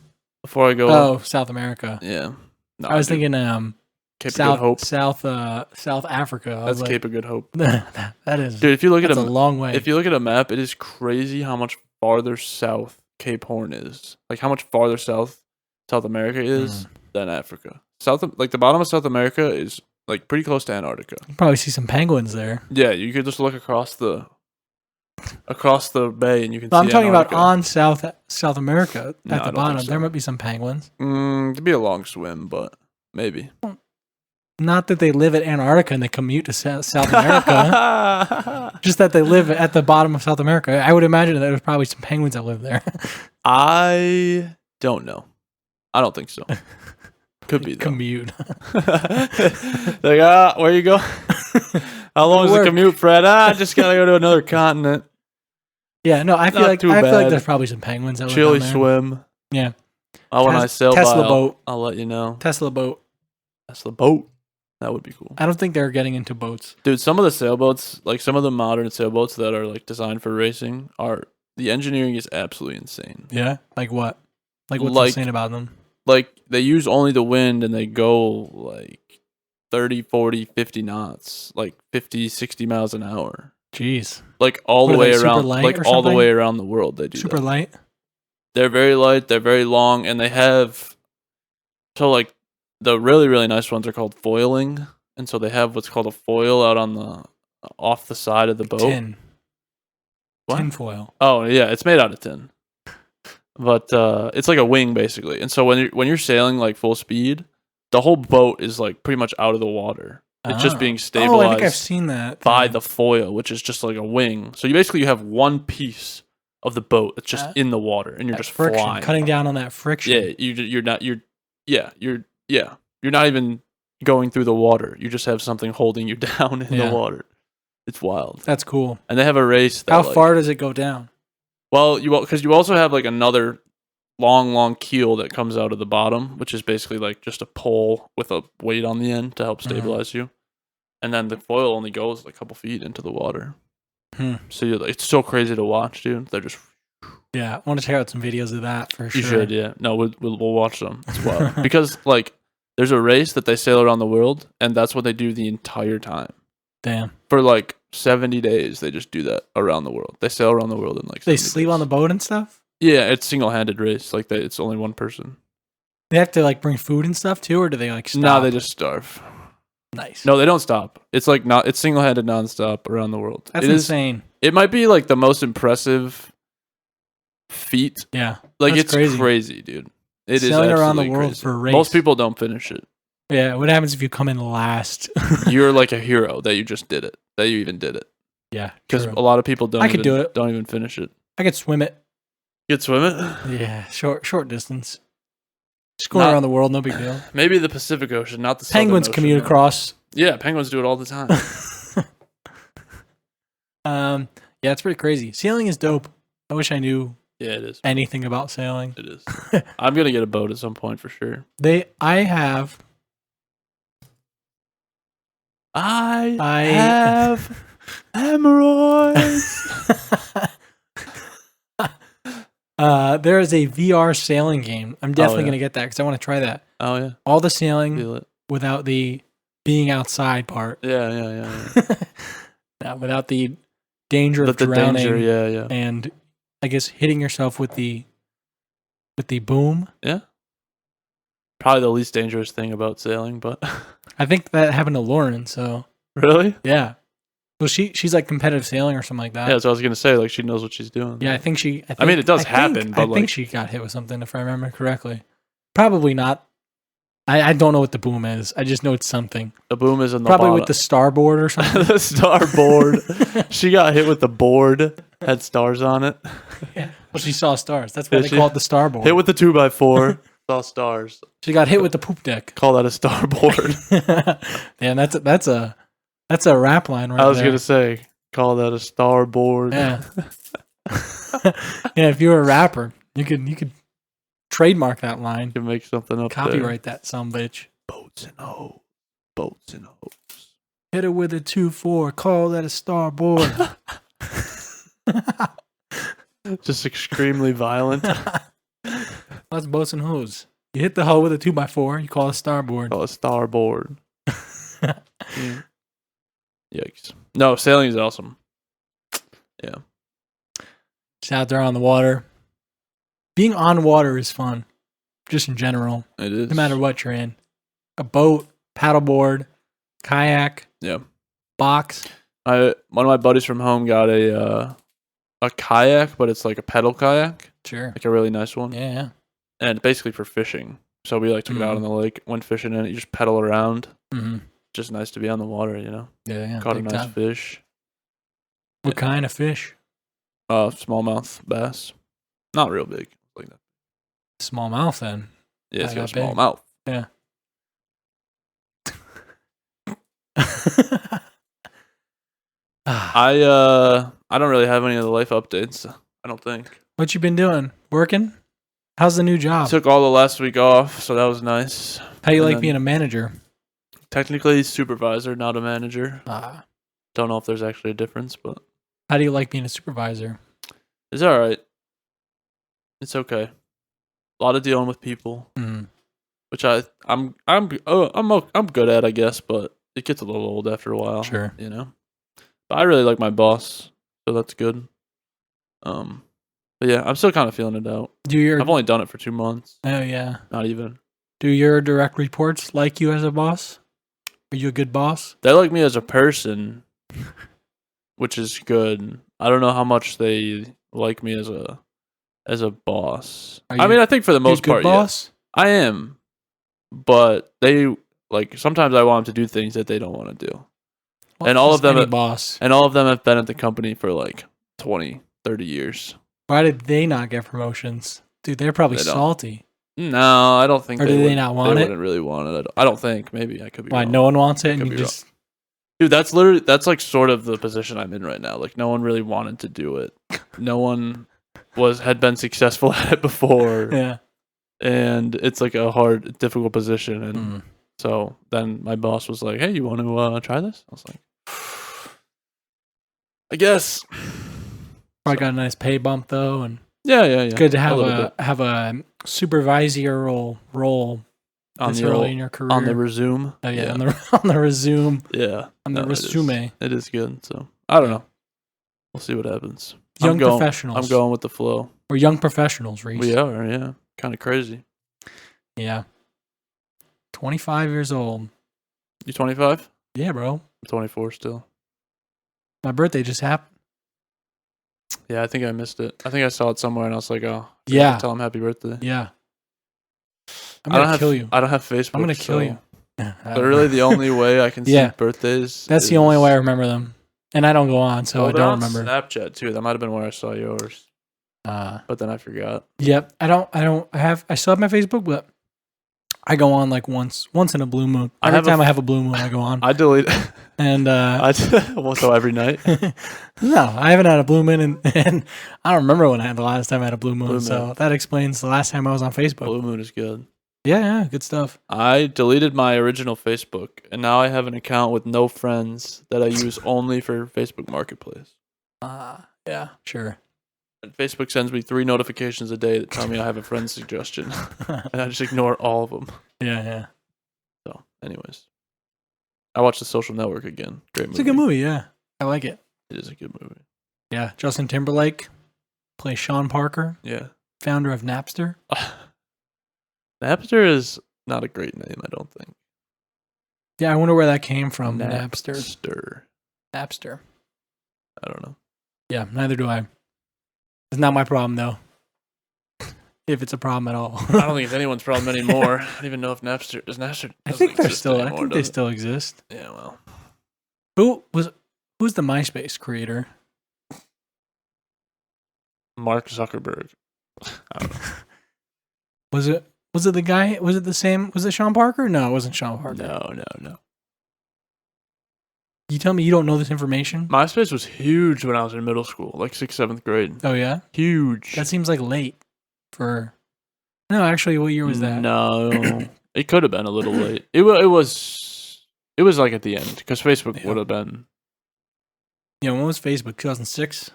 Before I go. Oh, South America. Yeah. No, I was thinking Cape of Good Hope. South Africa. That's Cape of Good Hope. that is. Dude, if you look at a long way. If you look at a map, it is crazy how much farther south Cape Horn is. Like how much farther south South America is than Africa. Like the bottom of South America is like pretty close to Antarctica. You probably see some penguins there. Yeah, you could just look across the bay and you can see I'm talking Antarctica. about on South America at the bottom. So. There might be some penguins. It'd be a long swim, but maybe. Not that they live at Antarctica and they commute to South America. Just that they live at the bottom of South America. I would imagine that there's probably some penguins that live there. I don't know. I don't think so. Could be though. Commute. Like, where you go? How long is the commute, Fred? Just gotta go to another continent. Yeah, no, I feel like there's probably some penguins that live Chilly down there. swim. Yeah. When I sail Tesla by, boat. I'll let you know. Tesla boat. That would be cool. I don't think they're getting into boats. Dude, some of the sailboats, like some of the modern sailboats that are like designed for racing, the engineering is absolutely insane. Yeah? Like what? Like what's insane about them? Like they use only the wind and they go like 30, 40, 50 knots, like 50, 60 miles an hour. Jeez. Like all the way around, like all the way around the world they do super light? They're very light, they're very long, and they have, so like the really, really nice ones are called foiling. And so they have what's called a foil out on off the side of the boat. Tin. What? Tin foil. Oh yeah, it's made out of tin. But it's like a wing basically. And so when you're sailing like full speed, the whole boat is like pretty much out of the water. It's just being stabilized. Oh, I think I've seen that. By the foil, which is just like a wing. So you have one piece of the boat that's just in the water, and you're just friction, flying, cutting down on that friction. Yeah, you're not even going through the water. You just have something holding you down in the water. It's wild. That's cool. And they have a race. How far does it go down? Well, because you also have like another long keel that comes out of the bottom, which is basically like just a pole with a weight on the end to help stabilize you. And then the foil only goes like a couple feet into the water. So it's so crazy to watch, dude. They're just... Yeah, I want to check out some videos of that for sure. You should, yeah. No, we'll watch them. It's wild. Because like there's a race that they sail around the world, and that's what they do the entire time. Damn. For like 70 days, they just do that around the world. They sail around the world in like 70 They sleep days. on the boat and stuff? Yeah, it's single-handed race. Like it's only one person. They have to like bring food and stuff too, or do they like stop? No, they just starve. Nice. No, they don't stop. It's like it's single-handed nonstop around the world. That's insane. It might be like the most impressive feat. Yeah. Like it's crazy, dude. It is sailing around the world crazy. for a race. Most people don't finish it. Yeah. What happens if you come in last? You're like a hero that you just did it. That you even did it. Yeah. Because a lot of people don't even finish it. I could swim it. You could swim it? Yeah. Short distance. Just going around the world, no big deal. Maybe the Pacific Ocean, not the Penguins Southern Ocean, commute across. Yeah, penguins do it all the time. Yeah, it's pretty crazy. Sailing is dope. I wish I knew it is anything about sailing. It is. I'm gonna get a boat at some point for sure. I have hemorrhoids. There is a VR sailing game. I'm definitely gonna get that because I want to try that. Oh yeah, all the sailing without the being outside part. Yeah. Without the danger of drowning. Yeah. And I guess hitting yourself with the boom. Yeah. Probably the least dangerous thing about sailing, but I think that happened to Lauren. So really, yeah. Well, she's like competitive sailing or something like that. Yeah, so I was gonna say like she knows what she's doing. Yeah, I think I mean, it does happen, but I think she got hit with something if I remember correctly. Probably not. I don't know what the boom is. I just know it's something. The boom is in the probably bottom. With the starboard or something. The starboard. She got hit with the board. Had stars on it. Yeah. Well, she saw stars. That's why they call it the starboard. Hit with the 2x4. Saw stars. She got hit with the poop deck. Call that a starboard. Damn, that's a rap line right there. I was gonna say, call that a starboard. Yeah. Yeah, if you were a rapper, you could trademark that line. You can make something up. Copyright that sumbitch. Boats and hoes. Boats and hoes. Hit it with a 2-4. Call that a starboard. Just extremely violent. That's boats and hoes. You hit the hoe with a 2x4. You call it starboard. Call it starboard. Yeah. Yikes. No, sailing is awesome. Yeah. Just out there on the water. Being on water is fun. Just in general. It is. No matter what you're in. A boat, paddleboard, kayak. Yeah. Box. One of my buddies from home got a kayak, but it's like a pedal kayak. Sure. Like a really nice one. Yeah. And basically for fishing. So we like took it out on the lake, went fishing in it. You just pedal around. Mm-hmm. Just nice to be on the water, you know? Yeah. Caught a nice fish. What kind of fish? Smallmouth bass. Not real big. Like that. Smallmouth then. Yeah, it's got a small mouth. Yeah. I don't really have any of the life updates. I don't think. What you been doing? Working? How's the new job? Took all the last week off, so that was nice. How you like being a manager? Technically supervisor, not a manager. Don't know if there's actually a difference, but how do you like being a supervisor? It's all right. It's okay. A lot of dealing with people, which I'm good at, I guess, but it gets a little old after a while. Sure, you know. But I really like my boss, so that's good. But yeah, I'm still kind of feeling it out. I've only done it for 2 months. Oh yeah, not even. Do your direct reports like you as a boss? Are you a good boss? They like me as a person, which is good. I don't know how much they like me as a boss. I mean, I think for the most part, boss? Yeah, I am. But they like sometimes I want them to do things that they don't want to do. Well, and all of them have been at the company for like 20, 30 years. Why did they not get promotions? Dude, they're probably salty. No, I don't think. Or do they not want it? They wouldn't really want it. I don't think. Maybe I could be. Why wrong. No one wants it, and you just. Dude, that's like sort of the position I'm in right now. Like no one really wanted to do it. No one had been successful at it before. Yeah. And it's like a hard, difficult position, and so then my boss was like, "Hey, you want to try this?" I was like, "I guess." Probably got a nice pay bump though, and yeah. It's good to have a supervisory role on this early in your career. On the resume. Oh yeah, on the resume. Yeah. On the resume. It is good. So I don't know. We'll see what happens. Young professionals. I'm going with the flow. We're young professionals, Rhys. We are, yeah. Kind of crazy. Yeah. 25 years old. You 25? Yeah, bro. I'm 24 still. My birthday just happened. Yeah, I think I missed it. I think I saw it somewhere and I was like, oh, yeah. Tell him happy birthday. Yeah. I'm going to kill you. I don't have Facebook. I'm going to kill you. But really the only way I can see birthdays. That's the only way I remember them. And I don't go on, so I don't remember. Snapchat too. That might have been where I saw yours. But then I forgot. Yep. I still have my Facebook, but I go on like once in a blue moon. Every time I have a blue moon, I go on. I delete. And well, so every night. No, I haven't had a blue moon, and I don't remember when I had the last time I had a blue moon. So that explains the last time I was on Facebook. Blue moon is good. Yeah, good stuff. I deleted my original Facebook, and now I have an account with no friends that I use only for Facebook Marketplace. Yeah, sure. And Facebook sends me 3 notifications a day that tell me I have a friend suggestion, and I just ignore all of them. Yeah. So, anyways, I watched The Social Network again. Great movie. It's a good movie, yeah. I like it. It is a good movie. Yeah, Justin Timberlake plays Sean Parker. Yeah. Founder of Napster. Napster is not a great name, I don't think. Yeah, I wonder where that came from. Napster. Napster. I don't know. Yeah, neither do I. It's not my problem, though. If it's a problem at all. I don't think it's anyone's problem anymore. I don't even know if Napster does. Napster. I think they're still. Anymore, I think they still exist. Yeah. Well. Who's the MySpace creator? Mark Zuckerberg. I don't know. Was it the guy? Was it the same? Was it Sean Parker? No, it wasn't Sean Parker. No. You tell me you don't know this information? MySpace was huge when I was in middle school, like 6th, 7th grade. Oh yeah, huge. That seems like late for. No, actually, what year was that? No, it could have been a little late. It was like at the end because Facebook would have been. Yeah, when was Facebook? 2006, something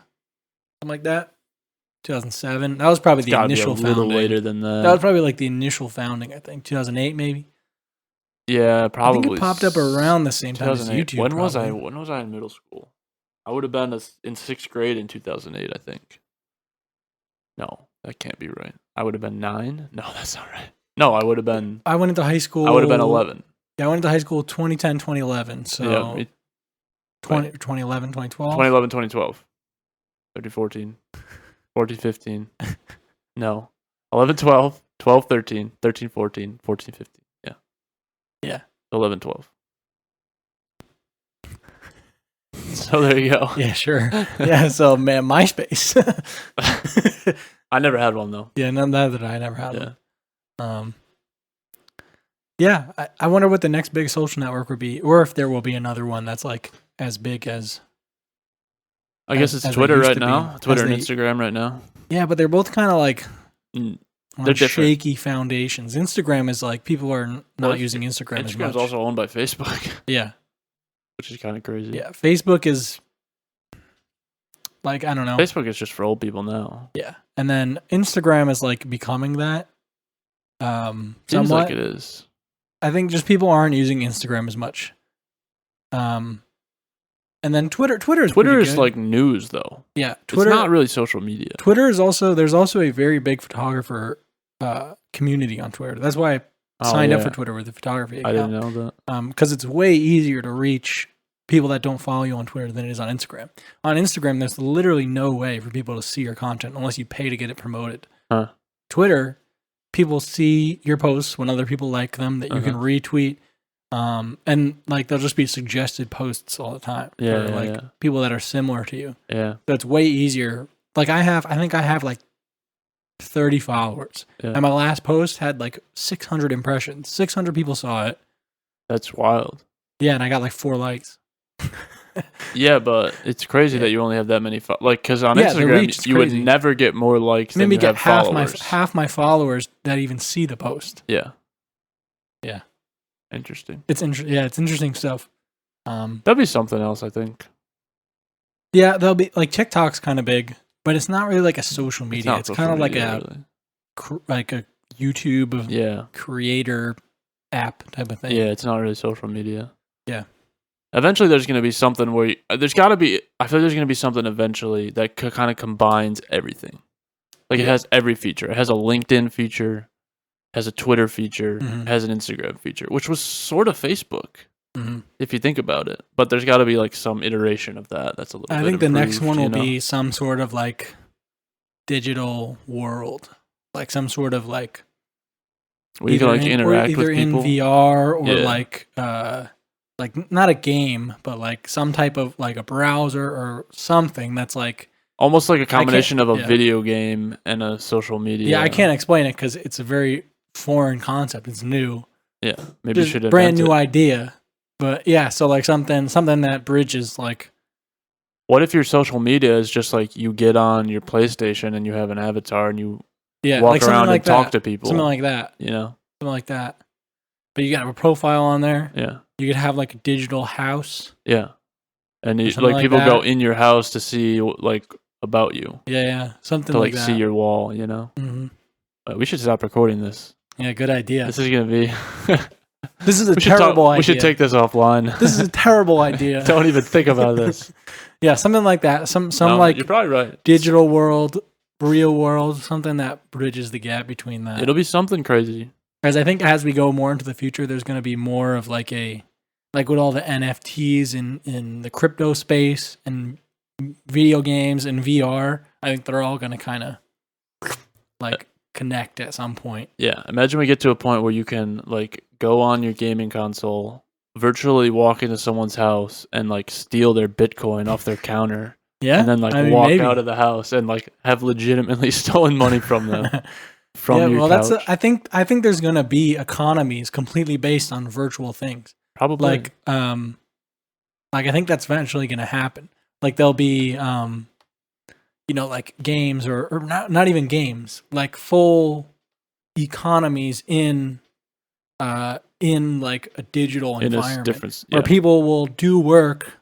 like that. 2007. That was probably the initial founding. A little later than that. That was probably like the initial founding. I think 2008 maybe. Yeah, probably. I think it popped up around the same time as YouTube. When was I in middle school? I would have been in 6th grade in 2008, I think. No, that can't be right. I would have been 9? No, that's not right. No, I would have been... I went into high school... I would have been 11. Yeah, I went into high school 2010, 2011. So... Yeah, 2011, 2012? 2011, 2012. 2014. 14, 15. No. 11, 12. 12, 13. 13, 14. 14, 15. Yeah. 11, 12. So there you go. Yeah, sure. Yeah, so man, MySpace. I never had one though. Yeah, neither did I. Never had one. Yeah, I wonder what the next big social network would be, or if there will be another one that's like as big as. I guess it's Twitter right now. Twitter and Instagram right now. Yeah, but they're both kind of like. They're shaky foundations. Instagram is like people are not using Instagram as much. Instagram's also owned by Facebook. Yeah. Which is kind of crazy. Yeah. Facebook is like, I don't know. Facebook is just for old people now. Yeah. And then Instagram is like becoming that. Seems somewhat. like it is. I think just people aren't using Instagram as much. And then Twitter is like news though. Yeah. Twitter, it's not really social media. Twitter is also, there's also a very big photographer community on Twitter. That's why I signed up for Twitter with the photography account. I didn't know that. Because it's way easier to reach people that don't follow you on Twitter than it is on Instagram. On Instagram, there's literally no way for people to see your content unless you pay to get it promoted. Huh. Twitter, people see your posts when other people like them that you can retweet. And like they'll just be suggested posts all the time. For people that are similar to you. Yeah. That's way easier. Like I think I have like 30 followers. Yeah. And my last post had like 600 impressions. 600 people saw it. That's wild. Yeah, and I got like 4 likes. Yeah, but it's crazy that you only have that many like because on Instagram you would never get more likes than you have followers. half my followers that even see the post. Yeah. Yeah. Interesting. It's interesting stuff. That'll be something else, I think. Yeah, they'll be like TikTok's kind of big, but it's not really like a social media. It's kind of like a YouTube creator app type of thing. Yeah, it's not really social media. Yeah. Eventually, there's going to be something where there's got to be. I feel like there's going to be something eventually that kind of combines everything. Like it has every feature. It has a LinkedIn feature. Has a Twitter feature, has an Instagram feature, which was sort of Facebook, if you think about it. But there's got to be like some iteration of that. That's a little. I think the next one will be some sort of like digital world, like some sort of like. Where you can like interact with people, either in VR or like not a game, but like some type of like a browser or something that's like. Almost like a combination of a video game and a social media. Yeah, I can't explain it because it's a very foreign concept. It's new. Yeah, maybe you Just should brand new invent it. idea. But yeah, so like something that bridges like. What if your social media is just like you get on your PlayStation and you have an avatar and you walk like around like and talk that. to people? Something like that. You know? Something like that. But you got to have a profile on there. Yeah. You could have like a digital house. Yeah. And Something like like people that. go in your house to see like about you. Yeah. Something To like like that. see your wall, you know? Mm-hmm. We should stop recording this. Yeah, good idea. This is going to be... This is a terrible idea. We should take this offline. This is a terrible idea. Don't even think about this. Yeah, something like that. Some No, like you're probably right. digital world, real world, something that bridges the gap between that. It'll be something crazy. As I think as we go more into the future, there's going to be more of like with all the NFTs in the crypto space and video games and VR. I think they're all going to kind of like connect at some point. Yeah, imagine we get to a point where you can like go on your gaming console, virtually walk into someone's house and like steal their Bitcoin off their counter. Yeah, and then like walk out of the house and like have legitimately stolen money from them. Your couch. I think there's gonna be economies completely based on virtual things. Probably I think that's eventually gonna happen. Like there'll be like games or not even games, like full economies in like a digital environment where people will do work,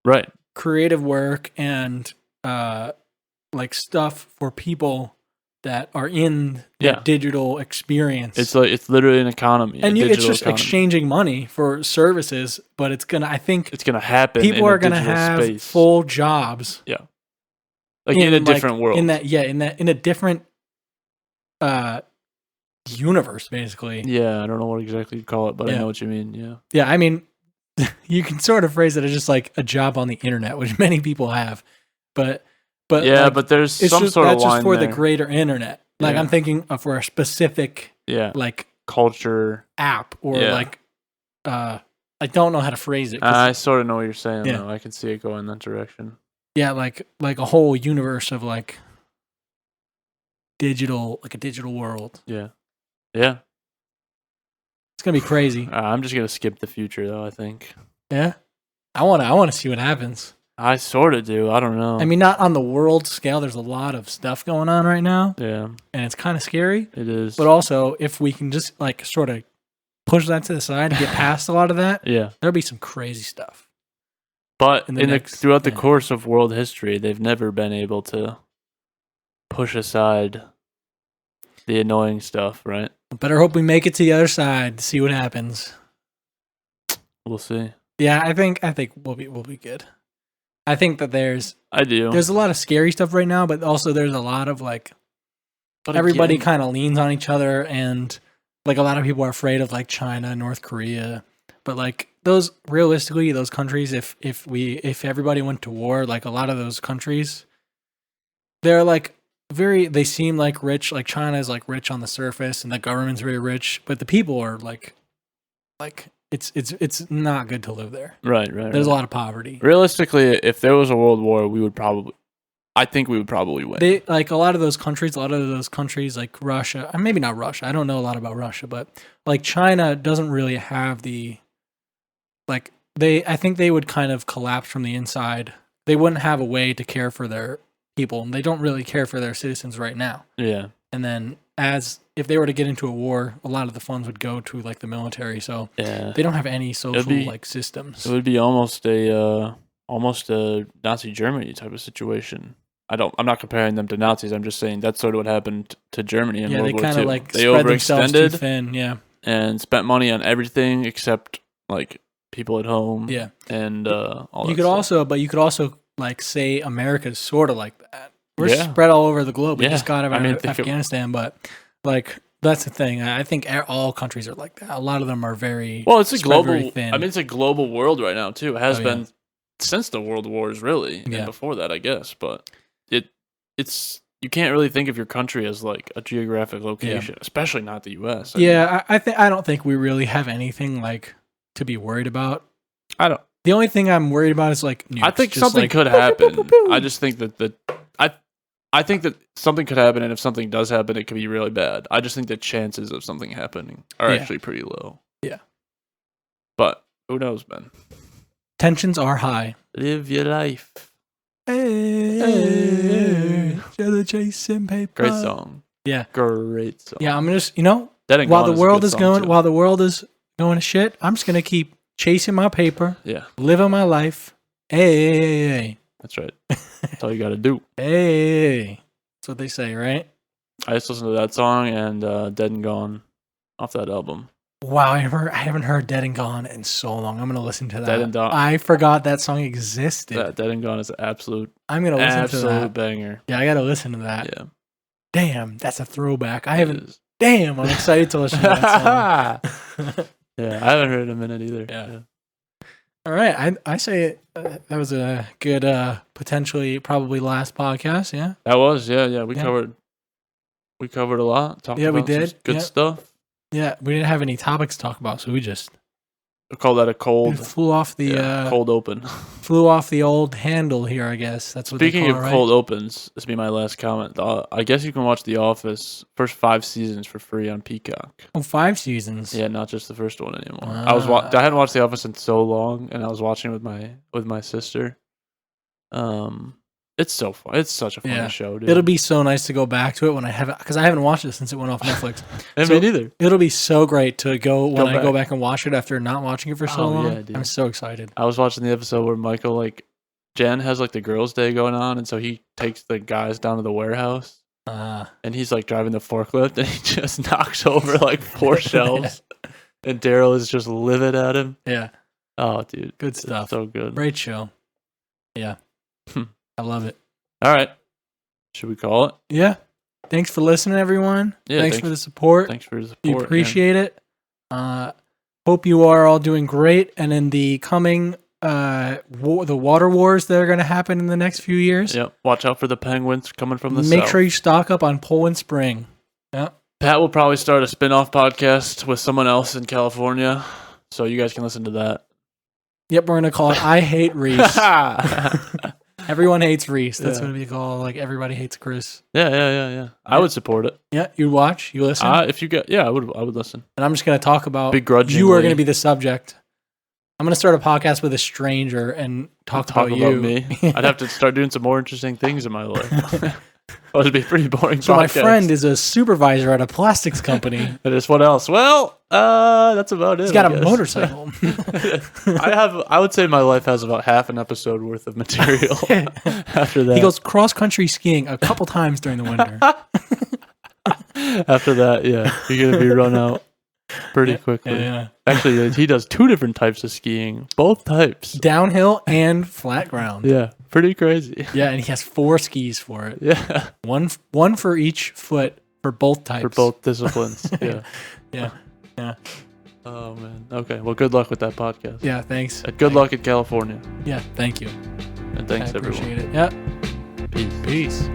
right? Creative work and like stuff for people that are in the digital experience. It's literally an economy, and it's just exchanging money for services. But I think it's gonna happen. People are gonna have space. Full jobs. Yeah, like in a different world. In a different universe, basically. Yeah, I don't know what exactly you call it, but I know what you mean. Yeah. Yeah, I mean, you can sort of phrase it as just like a job on the internet, which many people have, but yeah, like, but there's some sort of line that's just for there. The greater internet. Like I'm thinking for a specific like culture app or like I don't know how to phrase it. I sort of know what you're saying. Though. I can see it going that direction. Yeah, like a whole universe of like digital, like a digital world. Yeah, yeah. It's gonna be crazy. I'm just gonna skip the future though. I think. Yeah, I want to see what happens. I sort of do. I don't know. I mean, not on the world scale. There's a lot of stuff going on right now. Yeah, and it's kind of scary. It is. But also, if we can just like sort of push that to the side and get past a lot of that, there'll be some crazy stuff. But throughout the course of world history, they've never been able to push aside the annoying stuff, right? Better hope we make it to the other side to see what happens. We'll see. Yeah, I think we'll be good. I think that there's a lot of scary stuff right now, but also there's a lot of like everybody kind of leans on each other, and like a lot of people are afraid of like China, North Korea, but like those countries, if everybody went to war, like a lot of those countries, they're like they seem like rich. Like China is like rich on the surface, and the government's very rich, but the people are like it's not good to live there. Right. There's a lot of poverty. Realistically, if there was a world war, I think we would probably win. They like a lot of those countries like Russia, maybe not Russia. I don't know a lot about Russia, but like China doesn't really have I think they would kind of collapse from the inside. They wouldn't have a way to care for their people, and they don't really care for their citizens right now. Yeah. And then if they were to get into a war, a lot of the funds would go to like the military. So they don't have any social systems. It would be almost a Nazi Germany type of situation. I'm not comparing them to Nazis. I'm just saying that's sort of what happened to Germany in World War II. They kind of like they spread themselves too thin, and spent money on everything except like people at home. Yeah, and all. You could also like say America's sort of like that. We're spread all over the globe. We just got out of Afghanistan, but like that's the thing. I think all countries are like that. A lot of them are very it's a global. Very thin. I mean, it's a global world right now too. It has been since the World Wars, really, and before that, I guess. But it's you can't really think of your country as like a geographic location, especially not the U.S. I don't think we really have anything like to be worried about. I don't. The only thing I'm worried about is like nukes. I think something could happen. I just think that I think that something could happen, and if something does happen, it could be really bad. I just think the chances of something happening are actually pretty low. Yeah. But who knows, man? Tensions are high. Live your life. Hey, chasing paper. Great song. Yeah. Great song. Yeah, I'm just, while the world is going to shit, I'm just gonna keep chasing my paper. Yeah. Living my life. Hey. That's right. That's all you gotta do. Hey. That's what they say, right? I just listened to that song and Dead and Gone off that album. Wow, I haven't heard Dead and Gone in so long. I'm gonna listen to that. Dead and Gone. I forgot that song existed. Yeah, Dead and Gone is an absolute banger. Yeah, I gotta listen to that. Yeah. Damn, that's a throwback. Damn, I'm excited to listen to that song. Yeah, I haven't heard it in a minute either. Yeah. All right, I say that was a good, potentially probably last podcast. Yeah. That was, yeah. We covered a lot. Talked about we did. Some good stuff. Yeah, we didn't have any topics to talk about, so we just call that a cold. Flew off the cold open. Flew off the old handle here, I guess. That's what. Speaking they call of it, cold opens, this will be my last comment. I guess you can watch The Office first 5 seasons for free on Peacock. Oh, 5 seasons. Yeah, not just the first one anymore. I hadn't watched The Office in so long, and I was watching it with my sister. It's so fun. It's such a funny show, dude. It'll be so nice to go back to it when I haven't, because I haven't watched it since it went off Netflix. Me neither. It'll be so great to go back and watch it after not watching it for so long. Yeah, dude. I'm so excited. I was watching the episode where Michael, Jen has the girls' day going on, and so he takes the guys down to the warehouse, and he's driving the forklift, and he just knocks over 4 shelves, and Daryl is just livid at him. Yeah. Oh, dude, good stuff. It's so good. Great show. Yeah. I love it. All right. Should we call it? Yeah. Thanks for listening, everyone. Yeah, thanks for the support. Thanks for the support. We appreciate it. Hope you are all doing great. And in the coming the water wars that are going to happen in the next few years. Yep. Watch out for the penguins coming from the south. Make sure you stock up on Poland Spring. Yeah. Pat will probably start a spin-off podcast with someone else in California, so you guys can listen to that. Yep, we're going to call it I Hate Rhys. Everyone hates Rhys. That's what we call everybody hates Chris. Yeah. I would support it. Yeah, you'd watch, you listen. I would listen. And I'm just going to talk about begrudgingly. You are going to be the subject. I'm going to start a podcast with a stranger and talk about you. Me. I'd have to start doing some more interesting things in my life. It would be a pretty boring So podcast. My friend is a supervisor at a plastics company. That is what else? Well, that's about it. He's got a motorcycle. I would say my life has about half an episode worth of material after that. He goes cross-country skiing a couple times during the winter. After that, yeah, you're going to be run out pretty quickly. Yeah. Actually, he does 2 different types of skiing. Both types. Downhill and flat ground. Yeah, pretty crazy. Yeah, and he has 4 skis for it. Yeah. One for each foot for both types. For both disciplines. Yeah. Yeah. Oh, man. Okay, well, good luck with that podcast. Yeah, thanks. And good luck in California. Yeah, thank you. And thanks, everyone. I appreciate it. Yeah. Peace.